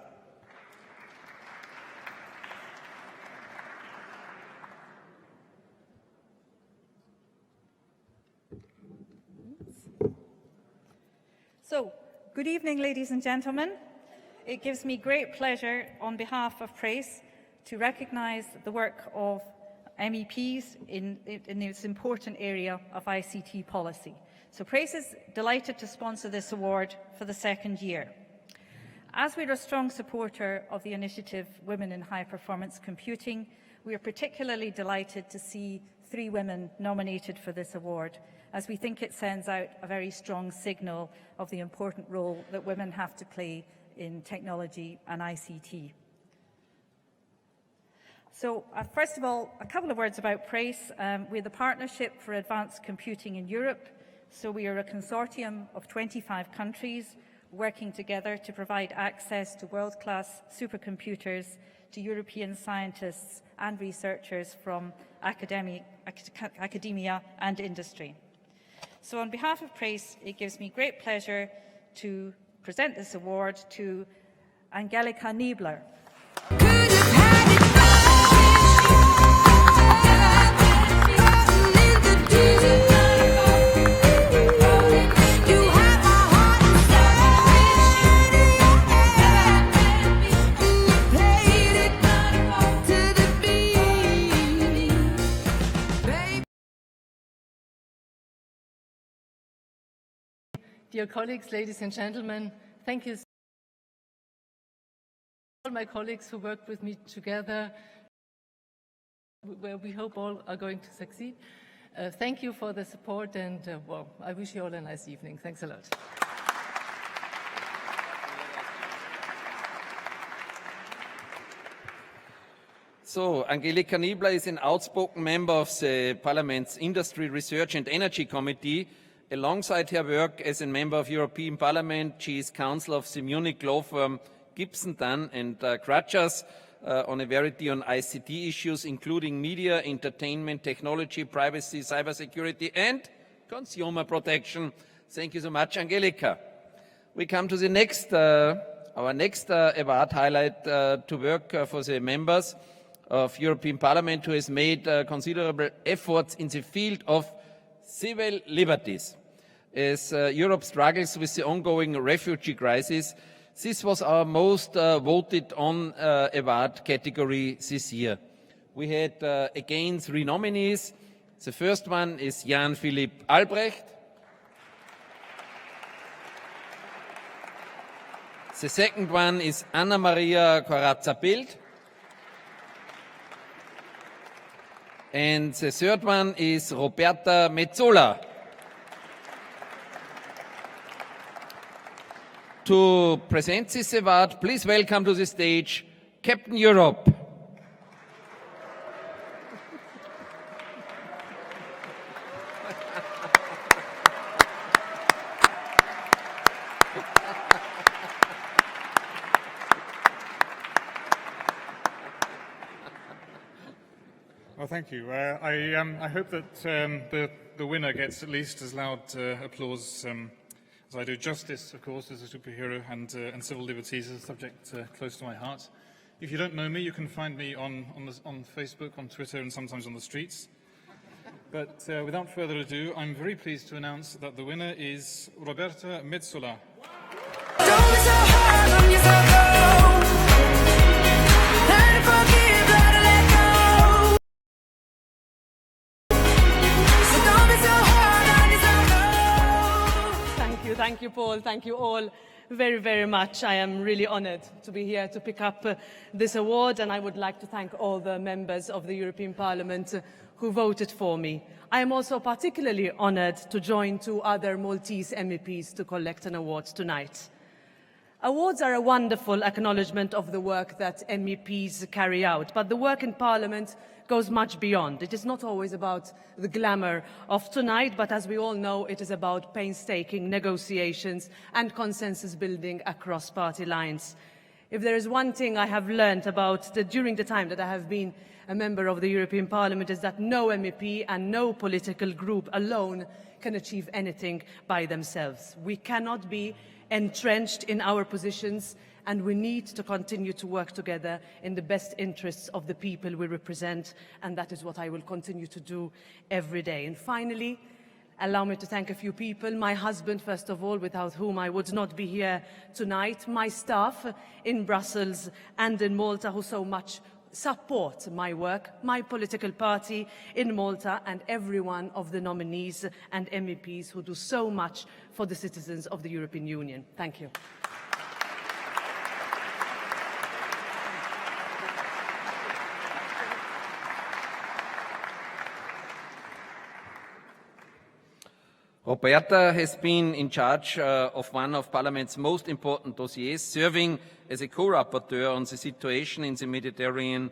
So, good evening, ladies and gentlemen. It gives me great pleasure on behalf of PRACE to recognise the work of MEPs in this important area of ICT policy. So PRACE is delighted to sponsor this award for the 2nd year. As we're a strong supporter of the initiative Women in High Performance Computing, we are particularly delighted to see 3 women nominated for this award, as we think it sends out a very strong signal of the important role that women have to play in technology and ICT. So first of all, a couple of words about PRACE. We're the Partnership for Advanced Computing in Europe. So we are a consortium of 25 countries working together to provide access to world-class supercomputers to European scientists and researchers from academia and industry. So on behalf of PRACE, it gives me great pleasure to present this award to Angelika Niebler. Dear colleagues, ladies and gentlemen, thank you all my colleagues who worked with me together, where we hope all are going to succeed. Thank you for the support and, well, I wish you all a nice evening. Thanks a lot. So, Angelika Niebler is an outspoken member of the Parliament's Industry, Research and Energy Committee. Alongside her work as a member of European Parliament, she is counsel of the Munich law firm Gibson, Dunn and Crutchers on a variety on ICT issues, including media, entertainment, technology, privacy, cybersecurity and consumer protection. Thank you so much, Angelika. We come to the next, our next award highlight to work for the members of European Parliament who has made considerable efforts in the field of civil liberties. As Europe struggles with the ongoing refugee crisis, this was our most voted on award category this year. We had again 3 nominees. The first one is Jan Philipp Albrecht. The second one is Anna Maria Corazza-Bildt. And the third one is Roberta Metsola. To present this award, please welcome to the stage Captain Europe. Well, thank you. I hope that the winner gets at least as loud applause as I do. Justice, of course, is a superhero, and civil liberties is a subject close to my heart. If you don't know me, you can find me on Facebook, on Twitter, and sometimes on the streets. But without further ado, I'm very pleased to announce that the winner is Roberta Metsola. Thank you, Paul. Thank you all very, very much. I am really honored to be here to pick up this award, and I would like to thank all the members of the European Parliament who voted for me. I am also particularly honored to join two other Maltese MEPs to collect an award tonight. Awards are a wonderful acknowledgement of the work that MEPs carry out, but the work in Parliament goes much beyond. It is not always about the glamour of tonight, but as we all know, it is about painstaking negotiations and consensus building across party lines. If there is one thing I have learned during the time that I have been a member of the European Parliament, is that no MEP and no political group alone can achieve anything by themselves. We cannot be entrenched in our positions, and we need to continue to work together in the best interests of the people we represent, and that is what I will continue to do every day. And finally, allow me to thank a few people. My husband, first of all, without whom I would not be here tonight. My staff in Brussels and in Malta, who so much support my work, my political party in Malta, and every one of the nominees and MEPs who do so much for the citizens of the European Union. Thank you. Roberta has been in charge of one of Parliament's most important dossiers, serving as a co-rapporteur on the situation in the Mediterranean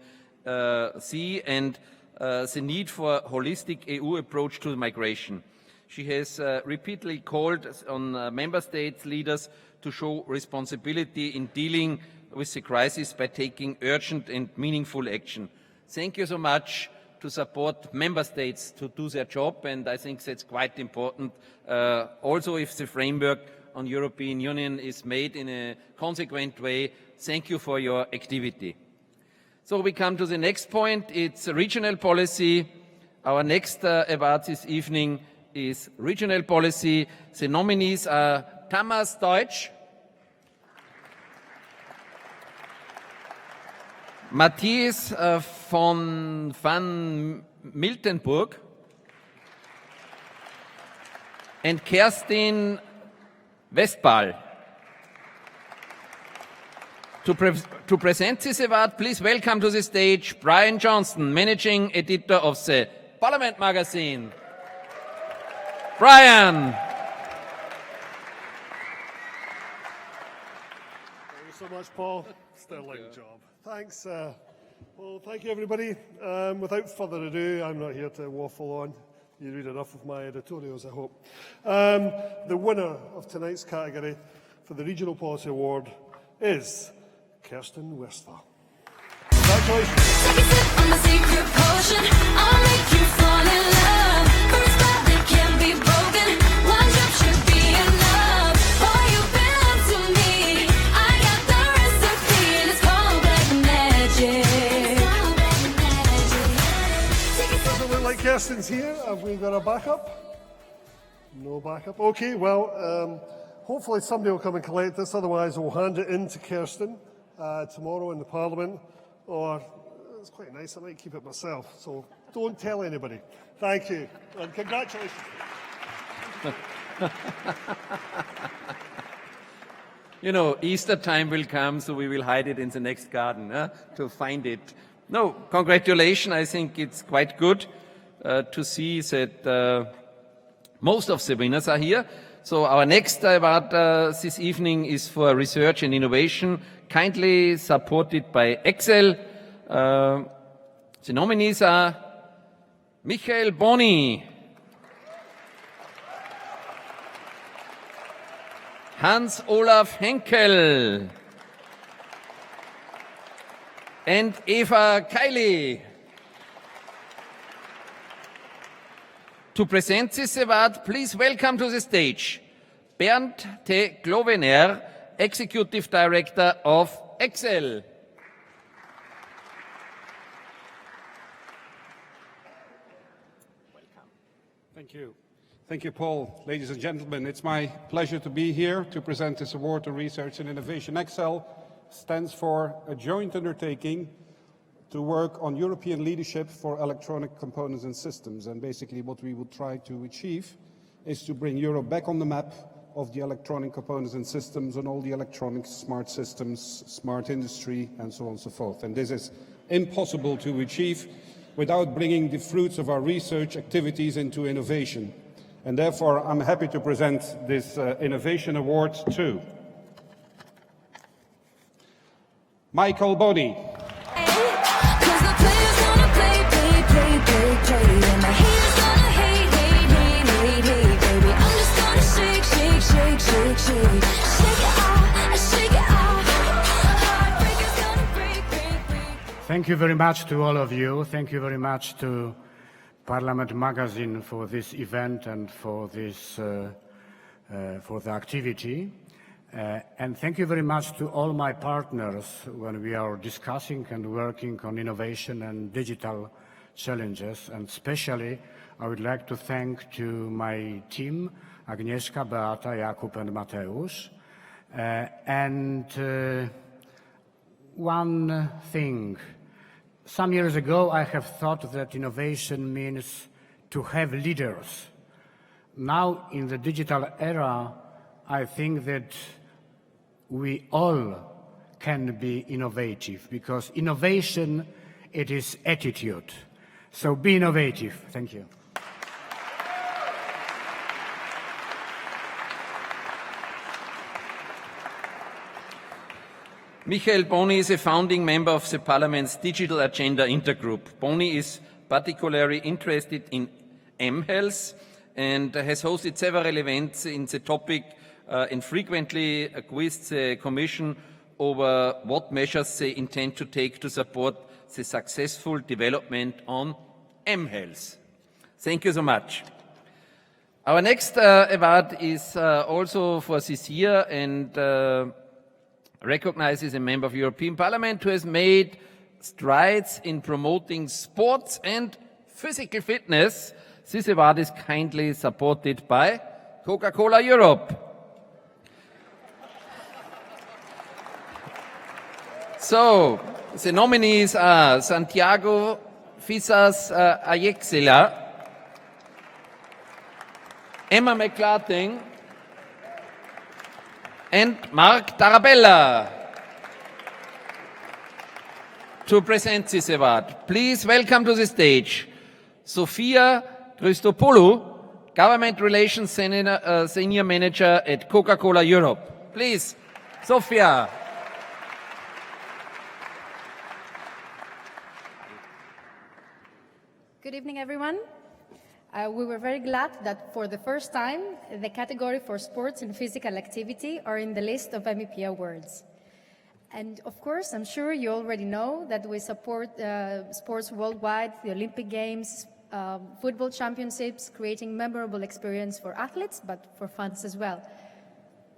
Sea and the need for a holistic EU approach to migration. She has repeatedly called on Member States leaders to show responsibility in dealing with the crisis by taking urgent and meaningful action. Thank you so much to support Member States to do their job, and I think that's quite important. Also, if the framework on European Union is made in a consequent way, thank you for your activity. So we come to the next point. It's regional policy. Our next award this evening is regional policy. The nominees are Thomas Deutsch, Matthias von van Miltenburg and Kerstin Westphal. To present this award, please welcome to the stage Brian Johnston, Managing Editor of the Parliament magazine. Brian. Thank you so much, Paul. Sterling job. Thanks, well, thank you, everybody. Without further ado, I'm not here to waffle on. You read enough of my editorials, I hope. The winner of tonight's category for the Regional Policy Award is Kerstin Westphal. Congratulations. Take a sip on the secret potion. I'll make you fall in love. First love that can't be broken. One drop should be enough. Oh, you belong to me. I got the recipe, and it's called black magic. Doesn't look like Kerstin's here. Have we got a backup? No backup. Okay, well, hopefully somebody will come and collect this. Otherwise, we'll hand it in to Kerstin tomorrow in the Parliament. Or it's quite nice. I might keep it myself. So don't tell anybody. Thank you and congratulations. You know, Easter time will come, so we will hide it in the next garden to find it. No, congratulations. I think it's quite good to see that Most of the winners are here. So our next award this evening is for research and innovation, kindly supported by Excel. The nominees are Michael Boni, Hans-Olaf Henkel, and Eva Kaili. To present this award, please welcome to the stage Bernd T. Glovener, Executive Director of Excel. Thank you. Thank you, Paul. Ladies and gentlemen, it's my pleasure to be here to present this award to Research and Innovation. Excel stands for a joint undertaking to work on European leadership for electronic components and systems. And basically what we will try to achieve is to bring Europe back on the map of the electronic components and systems and all the electronics, smart systems, smart industry, and so on and so forth. And this is impossible to achieve without bringing the fruits of our research activities into innovation. And therefore, I'm happy to present this Innovation Award to Michael Boni. Thank you very much to all of you. Thank you very much to Parliament Magazine for this event and for this for the activity. And thank you very much to all my partners when we are discussing and working on innovation and digital challenges. And especially, I would like to thank to my team, Agnieszka, Beata, Jakub, and Mateusz. One thing. Some years ago, I have thought that innovation means to have leaders. Now, in the digital era, I think that we all can be innovative, because innovation, it is attitude. So be innovative. Thank you. Michael Boni is a founding member of the Parliament's Digital Agenda Intergroup. Boni is particularly interested in mHealth and has hosted several events in the topic and frequently quizzed the Commission over what measures they intend to take to support the successful development on mHealth. Thank you so much. Our next award is also for this year and recognizes a member of the European Parliament who has made strides in promoting sports and physical fitness. This award is kindly supported by Coca-Cola Europe. So, the nominees are Santiago Fisas Ayexela, Emma McClarting, and Mark Tarabella. To present this award, please welcome to the stage Sofia Christopoulou, Government Relations Senior Manager at Coca-Cola Europe. Please, Sofia. Good evening, everyone. We were very glad that for the first time, the category for sports and physical activity are in the list of MEP awards. And of course, I'm sure you already know that we support sports worldwide, the Olympic Games, football championships, creating memorable experience for athletes, but for fans as well.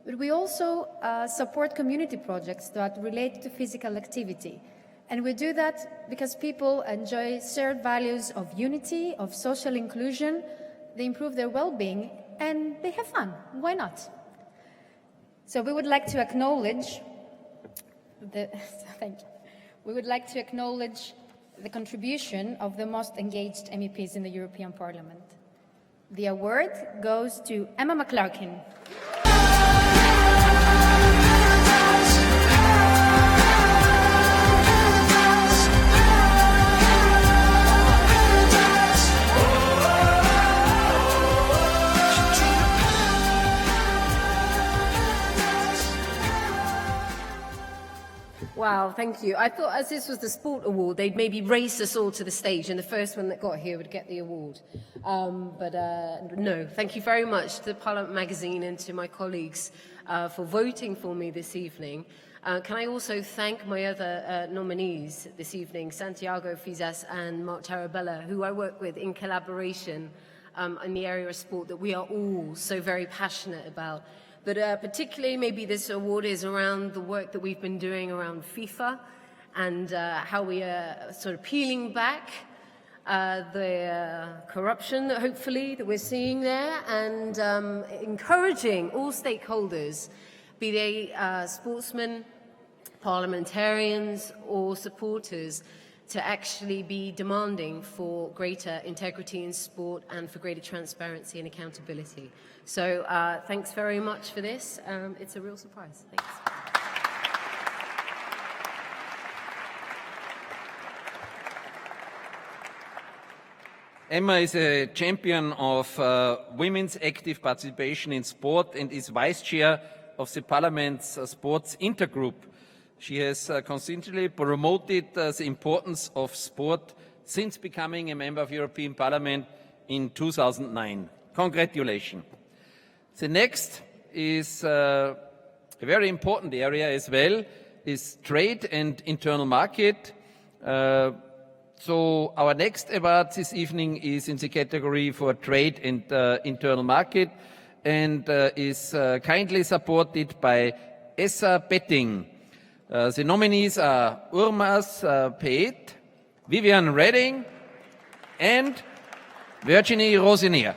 But we also support community projects that relate to physical activity. And we do that because people enjoy shared values of unity, of social inclusion, they improve their well-being, and they have fun. Why not? So we would like to acknowledge thank you. We would like to acknowledge the contribution of the most engaged MEPs in the European Parliament. The award goes to Emma McClarkin. Wow, thank you. I thought as this was the sport award, they'd maybe race us all to the stage and the first one that got here would get the award. No, thank you very much to Parliament Magazine and to my colleagues for voting for me this evening. Can I also thank my other nominees this evening, Santiago Fizas and Mark Tarabella, who I work with in collaboration in the area of sport that we are all so very passionate about. But particularly maybe this award is around the work that we've been doing around FIFA and how we are sort of peeling back the corruption, hopefully, that we're seeing there, and encouraging all stakeholders, be they sportsmen, parliamentarians or supporters, to actually be demanding for greater integrity in sport and for greater transparency and accountability. So thanks very much for this. It's a real surprise. Thanks. Mma is a champion of women's active participation in sport and is vice chair of the Parliament's sports intergroup. She has consistently promoted the importance of sport since becoming a member of European Parliament in 2009. Congratulations. The next is a very important area as well, is trade and internal market. So our next award this evening is in the category for trade and internal market and is kindly supported by Essa Betting. The nominees are Urmas Peit, Vivian Redding and Virginie Rosinier.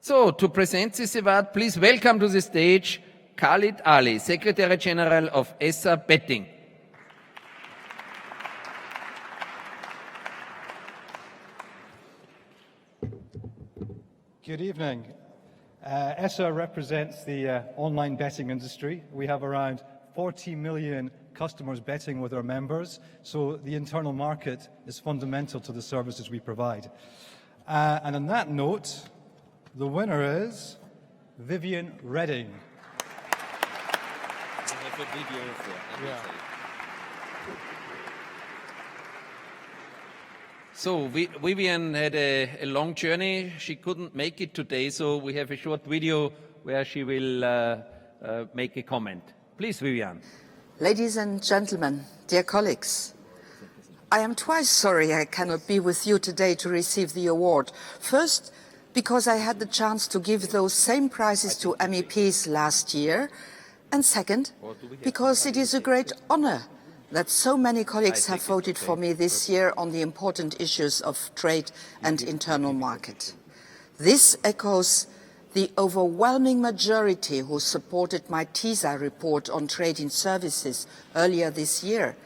So, to present this award, please welcome to the stage Khalid Ali, Secretary General of Essa Betting. Good evening. Essa represents the online betting industry. We have around 40 million customers betting with our members, so the internal market is fundamental to the services we provide. And on that note, the winner is Vivian Redding. So Vivian had a long journey. She couldn't make it today, so we have a short video where she will make a comment. Please, Vivian. Ladies and gentlemen, dear colleagues, I am twice sorry I cannot be with you today to receive the award. First, because I had the chance to give those same prizes to MEPs last year, and second, because it is a great honor that so many colleagues have voted for me this year on the important issues of trade and internal market. This echoes the overwhelming majority who supported my TISA report on trade in services earlier this year,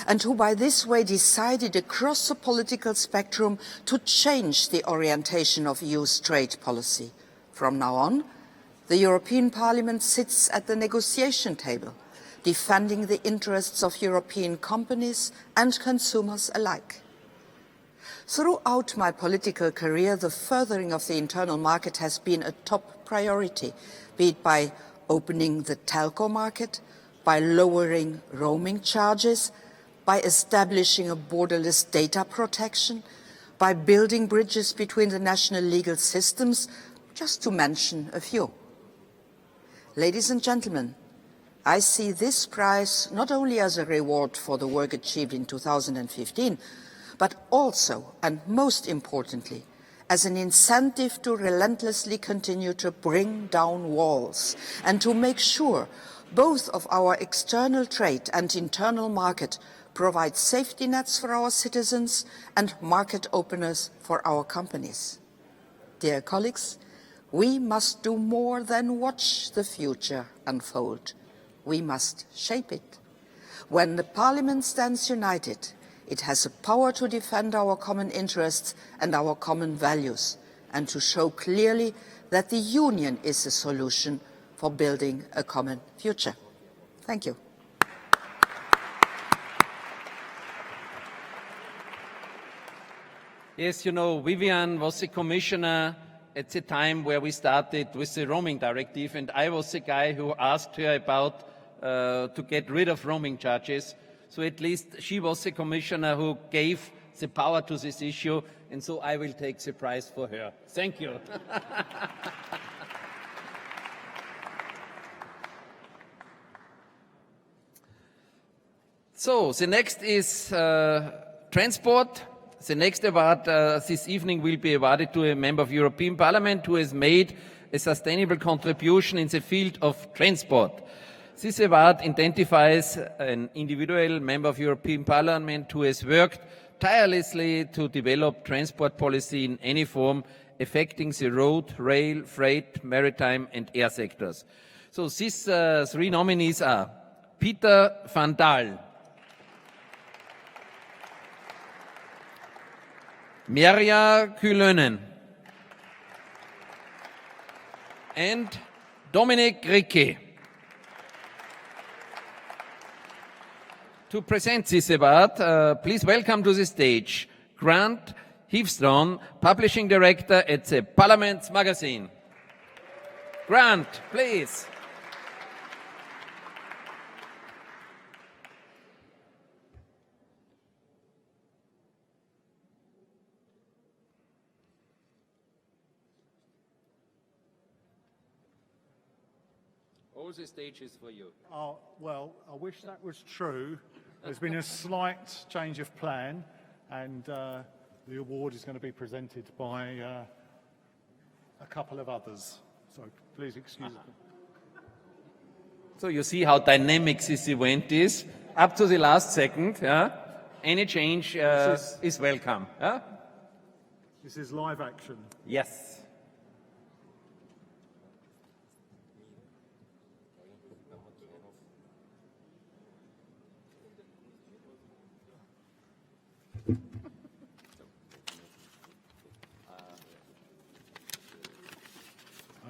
and who by this way decided across the political spectrum to change the orientation of EU's trade policy. From now on, the European Parliament sits at the negotiation table, defending the interests of European companies and consumers alike. Throughout my political career, the furthering of the internal market has been a top priority, be it by opening the telco market, by lowering roaming charges, by establishing a borderless data protection, by building bridges between the national legal systems, just to mention a few. Ladies and gentlemen, I see this prize not only as a reward for the work achieved in 2015, but also, and most importantly, as an incentive to relentlessly continue to bring down walls and to make sure both of our external trade and internal market provide safety nets for our citizens and market openers for our companies. Dear colleagues, we must do more than watch the future unfold. We must shape it. When the Parliament stands united, it has the power to defend our common interests and our common values, and to show clearly that the Union is the solution for building a common future. Thank you. Yes, you know, Vivian was a commissioner at the time where we started with the roaming directive, and I was the guy who asked her about to get rid of roaming charges. So at least she was the commissioner who gave the power to this issue, and so I will take the prize for her. Thank you. So the next is transport. The next award this evening will be awarded to a member of European Parliament who has made a sustainable contribution in the field of transport. This award identifies an individual member of European Parliament who has worked tirelessly to develop transport policy in any form affecting the road, rail, freight, maritime and air sectors. So these three nominees are Peter van Dal, Merja Kyllönen, and Dominic Riquet. To present this award, please welcome to the stage Grant Heavestone, Publishing Director at the Parliament's Magazine. Grant, please. All the stage is for you. Oh, well, I wish that was true. There's been a slight change of plan, and the award is going to be presented by a couple of others. So please excuse me. So you see how dynamic this event is. Up to the last second, yeah? Any change is welcome. Yeah? This is live action. Yes.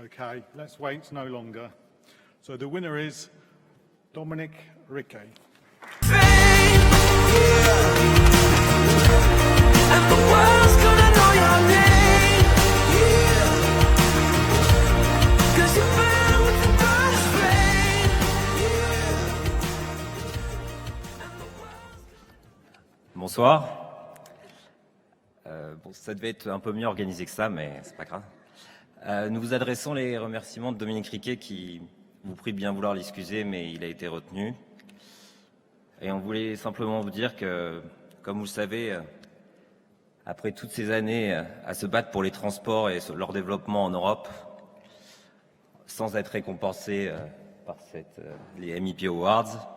Okay, let's wait no longer. So the winner is Dominic Riquet. Bonsoir. Bon, ça devait être un peu mieux organisé que ça, mais c'est pas grave. Nous vous adressons les remerciements de Dominique Riquet qui vous prie de bien vouloir l'excuser, mais il a été retenu. Et on voulait simplement vous dire que, comme vous le savez, après toutes ces années à se battre pour les transports et leur développement en Europe, sans être récompensé par les MEP Awards,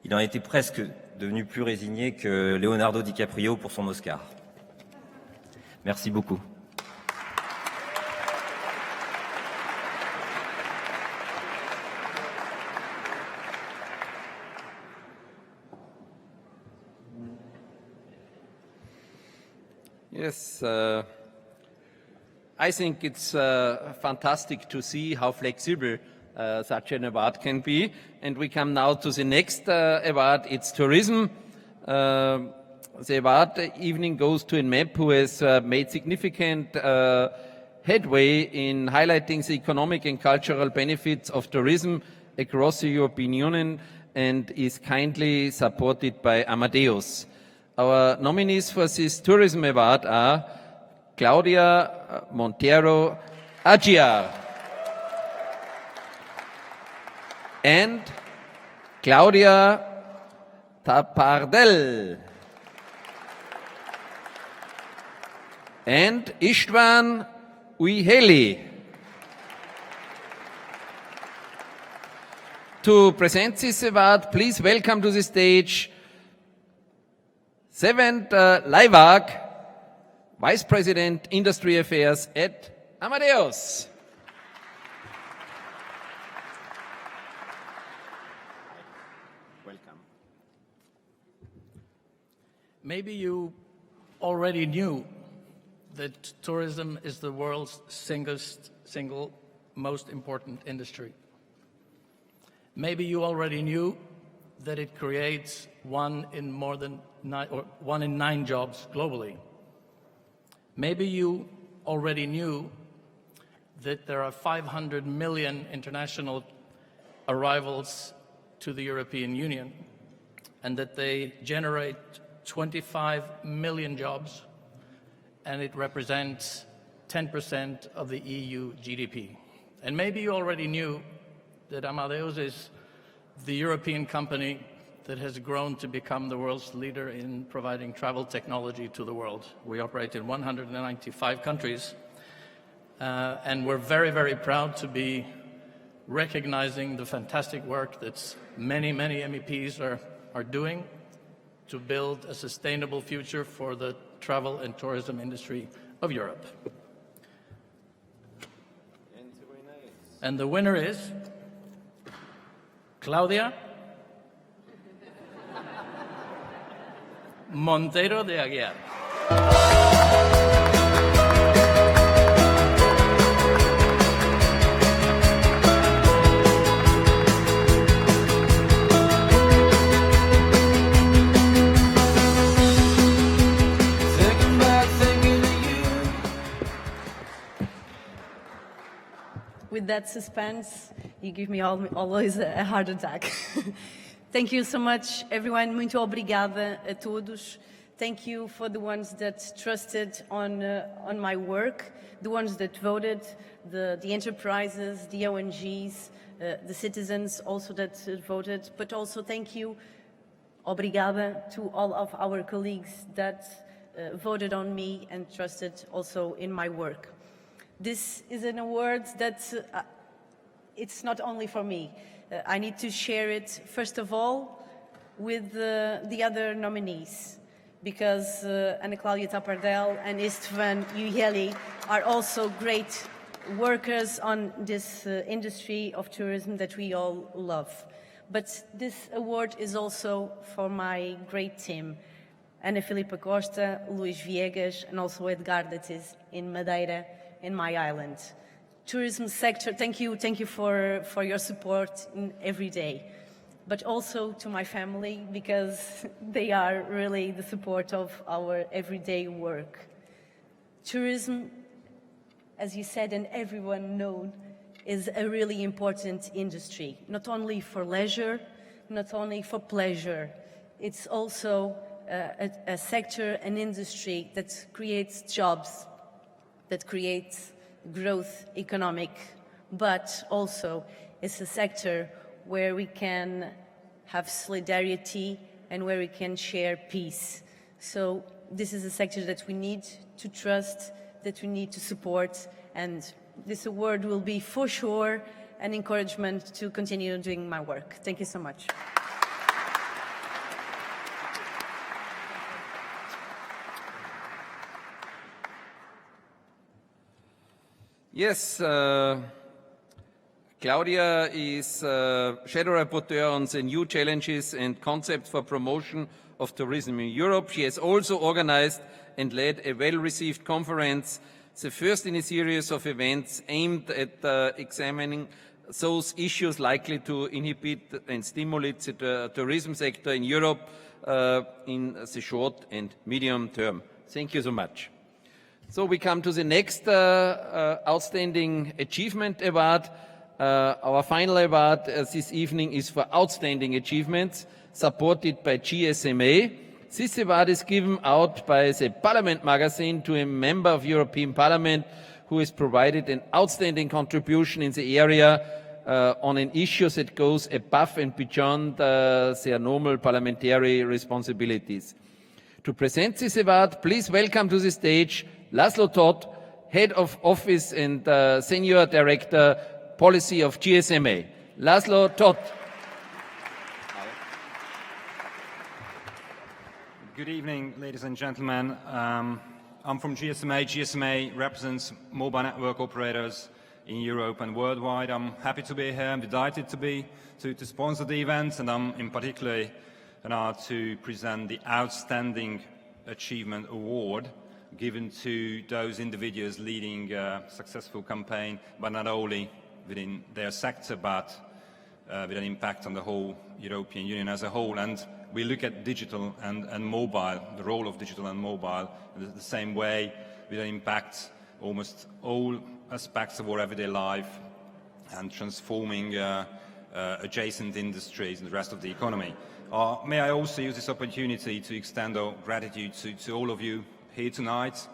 il en était presque devenu plus résigné que Leonardo DiCaprio pour son Oscar. Merci beaucoup. Yes, I think it's fantastic to see how flexible such an award can be. And we come now to the next award, it's tourism. The award evening goes to MEP, who has made significant headway in highlighting the economic and cultural benefits of tourism across the European Union and is kindly supported by Amadeus. Our nominees for this tourism award are Claudia Montero Aguiar and Claudia Tapardel and Istvan Uiheli. To present this award, please welcome to the stage Sevent Leivak, Vice President, Industry Affairs at Amadeus. Welcome. Maybe you already knew that tourism is the world's single most important industry. Maybe you already knew that it creates one in 9 jobs globally. Maybe you already knew that there are 500 million international arrivals to the European Union, and that they generate 25 million jobs, and it represents 10% of the EU GDP. And maybe you already knew that Amadeus is the European company that has grown to become the world's leader in providing travel technology to the world. We operate in 195 countries, and we're very, very proud to be recognizing the fantastic work that many, many MEPs are doing to build a sustainable future for the travel and tourism industry of Europe. And the winner is Claudia Monteiro de Aguiar. With that suspense, you give me always a heart attack. Thank you so much, everyone. Muito obrigada a todos. Thank you for the ones that trusted on my work, the ones that voted, the enterprises, the ONGs, the citizens also that voted. But also thank you, obrigada, to all of our colleagues that voted on me and trusted also in my work. This is an award that it's not only for me. I need to share it, first of all, with the other nominees, because Ana Cláudia Tapardel and Istvan Uyeli are also great workers on this industry of tourism that we all love. But this award is also for my great team, Ana Filipa Costa, Luís Viegas, and also Edgar that is in Madeira, in my island. Tourism sector, thank you for your support every day. But also to my family, because they are really the support of our everyday work. Tourism, as you said and everyone knows, is a really important industry, not only for leisure, not only for pleasure. It's also a sector, an industry that creates jobs, that creates growth economic, but also it's a sector where we can have solidarity and where we can share peace. So this is a sector that we need to trust, that we need to support, and this award will be for sure an encouragement to continue doing my work. Thank you so much. Yes, Claudia is Shadow Rapporteur on the new challenges and concepts for promotion of tourism in Europe. She has also organized and led a well-received conference, the first in a series of events aimed at examining those issues likely to inhibit and stimulate the tourism sector in Europe in the short and medium term. Thank you so much. So we come to the next Outstanding Achievement Award. Our final award this evening is for Outstanding Achievements, supported by GSMA. This award is given out by the Parliament magazine to a member of European Parliament who has provided an outstanding contribution in the area on an issue that goes above and beyond their normal parliamentary responsibilities. To present this award, please welcome to the stage Laszlo Todt, Head of Office and Senior Director, Policy of GSMA. Laszlo Todt. Good evening, ladies and gentlemen. I'm from GSMA. GSMA represents mobile network operators in Europe and worldwide. I'm happy to be here. I'm delighted to sponsor the event, and I'm in particular honored to present the Outstanding Achievement Award given to those individuals leading a successful campaign, but not only within their sector, but with an impact on the whole European Union as a whole. And we look at digital and mobile, the role of digital and mobile, in the same way, with an impact almost all aspects of our everyday life and transforming adjacent industries and the rest of the economy. May I also use this opportunity to extend our gratitude to all of you here tonight,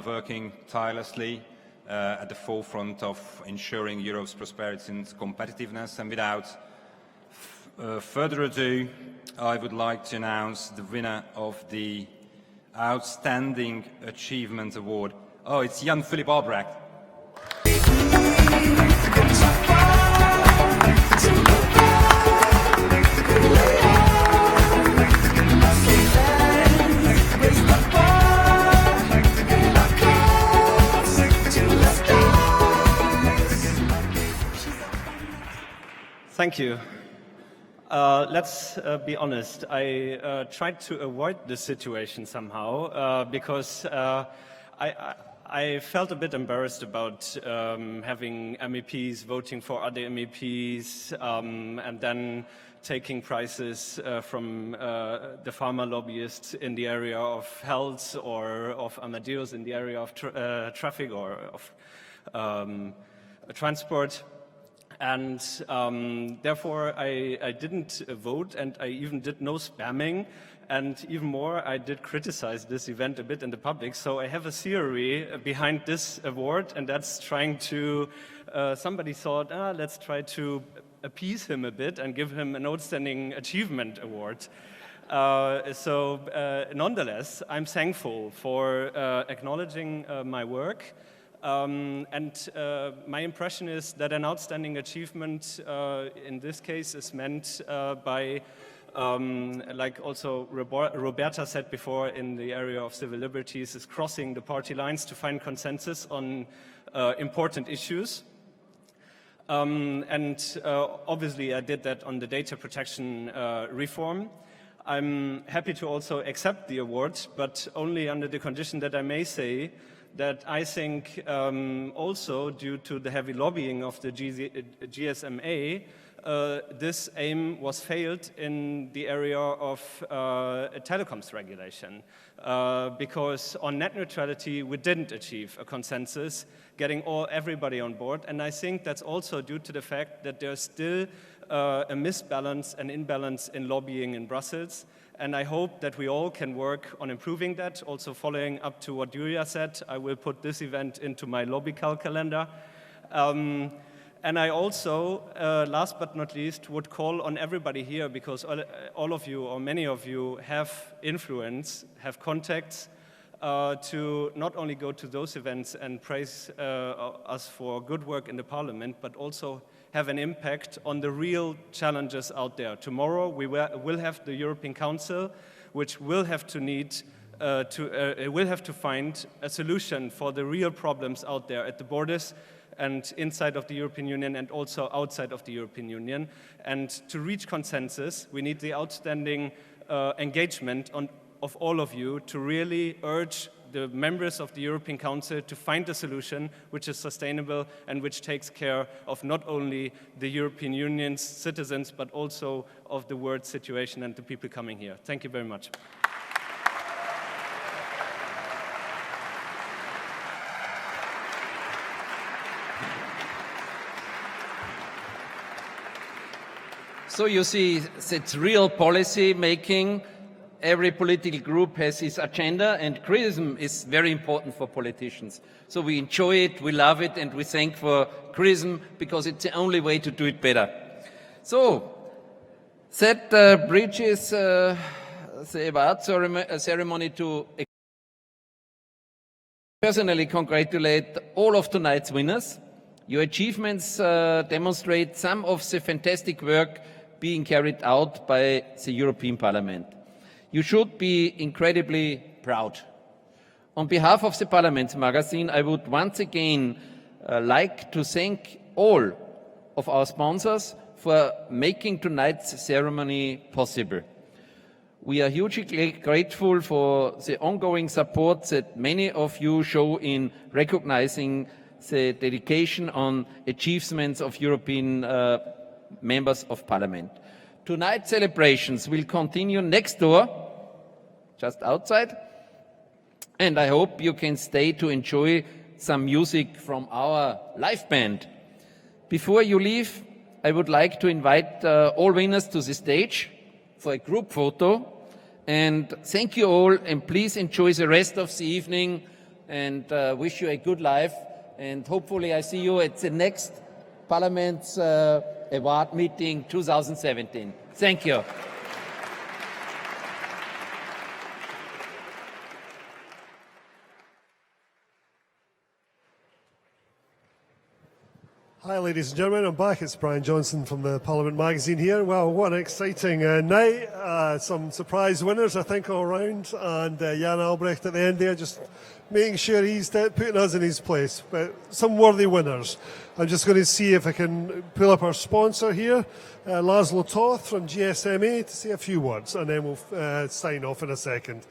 working tirelessly at the forefront of ensuring Europe's prosperity and competitiveness. And without further ado, I would like to announce the winner of the Outstanding Achievement Award. Oh, it's Jan-Philipp Albrecht. Thank you. Let's be honest. I tried to avoid this situation somehow because I felt a bit embarrassed about having MEPs voting for other MEPs and then taking prizes from the pharma lobbyists in the area of health or of Amadeus in the area of traffic or of transport. And therefore, I didn't vote, and I even did no spamming, and even more, I did criticize this event a bit in the public. So I have a theory behind this award, and that's trying to, somebody thought, let's try to appease him a bit and give him an Outstanding Achievement Award. Nonetheless, I'm thankful for acknowledging my work. My impression is that an outstanding achievement in this case is meant by, like also Roberta said before, in the area of civil liberties, is crossing the party lines to find consensus on important issues. Obviously I did that on the data protection reform. I'm happy to also accept the award, but only under the condition that I may say that I think also due to the heavy lobbying of the GSMA, this aim was failed in the area of telecoms regulation. Because on net neutrality, we didn't achieve a consensus, getting everybody on board. And I think that's also due to the fact that there's still a misbalance and imbalance in lobbying in Brussels. And I hope that we all can work on improving that. Also following up to what Julia said, I will put this event into my lobbycal calendar. And I also, last but not least, would call on everybody here, because all of you, or many of you, have influence, have contacts, to not only go to those events and praise us for good work in the Parliament, but also have an impact on the real challenges out there. Tomorrow we will have the European Council, which will have to find a solution for the real problems out there at the borders and inside of the European Union and also outside of the European Union. And to reach consensus, we need the outstanding engagement of all of you to really urge the members of the European Council to find a solution which is sustainable and which takes care of not only the European Union's citizens, but also of the world situation and the people coming here. Thank you very much. So you see, it's real policy making. Every political group has its agenda, and criticism is very important for politicians. So we enjoy it, we love it, and we thank for criticism because it's the only way to do it better. So that bridges the award ceremony to personally congratulate all of tonight's winners. Your achievements demonstrate some of the fantastic work being carried out by the European Parliament. You should be incredibly proud. On behalf of the Parliament magazine, I would once again like to thank all of our sponsors for making tonight's ceremony possible. We are hugely grateful for the ongoing support that many of you show in recognizing the dedication on achievements of European members of Parliament. Tonight's celebrations will continue next door, just outside, and I hope you can stay to enjoy some music from our live band. Before you leave, I would like to invite all winners to the stage for a group photo. And thank you all, and please enjoy the rest of the evening, and wish you a good life. And hopefully I see you at the next Parliament's award meeting 2017. Thank you. Hi, ladies and gentlemen. I'm back. It's Brian Johnson from the Parliament magazine here. Well, what an exciting night. Some surprise winners, I think, all round. And Jan Albrecht at the end there, just making sure he's putting us in his place. But some worthy winners. I'm just going to see if I can pull up our sponsor here, Laszlo Toth from GSMA, to say a few words. And then we'll sign off in a second.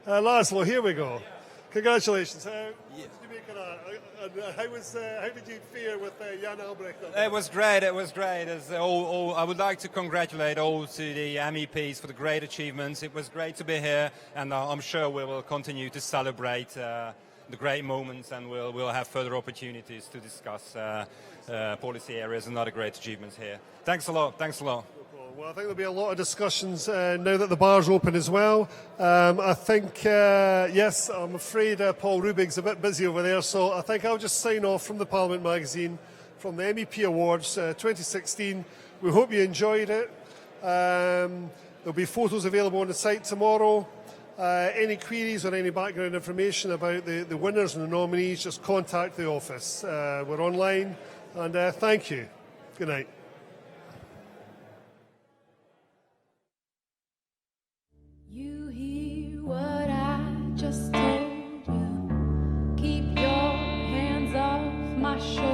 Laszlo, here we go. Congratulations. How did you fare with Jan Albrecht? It was great. It was great. I would like to congratulate all to the MEPs for the great achievements. It was great to be here, and I'm sure we will continue to celebrate the great moments, and we'll have further opportunities to discuss policy areas and other great achievements here. Thanks a lot. Thanks a lot. Well, I think there'll be a lot of discussions now that the bar's open as well. I think, yes, I'm afraid Paul Rubig's a bit busy over there, so I think I'll just sign off from the Parliament magazine, from the MEP Awards 2016. We hope you enjoyed it. There'll be photos available on the site tomorrow. Any queries or any background information about the winners and the nominees, just contact the office. We're online, and thank you. Good night. You hear what I just told you. Keep your hands off my shoulder.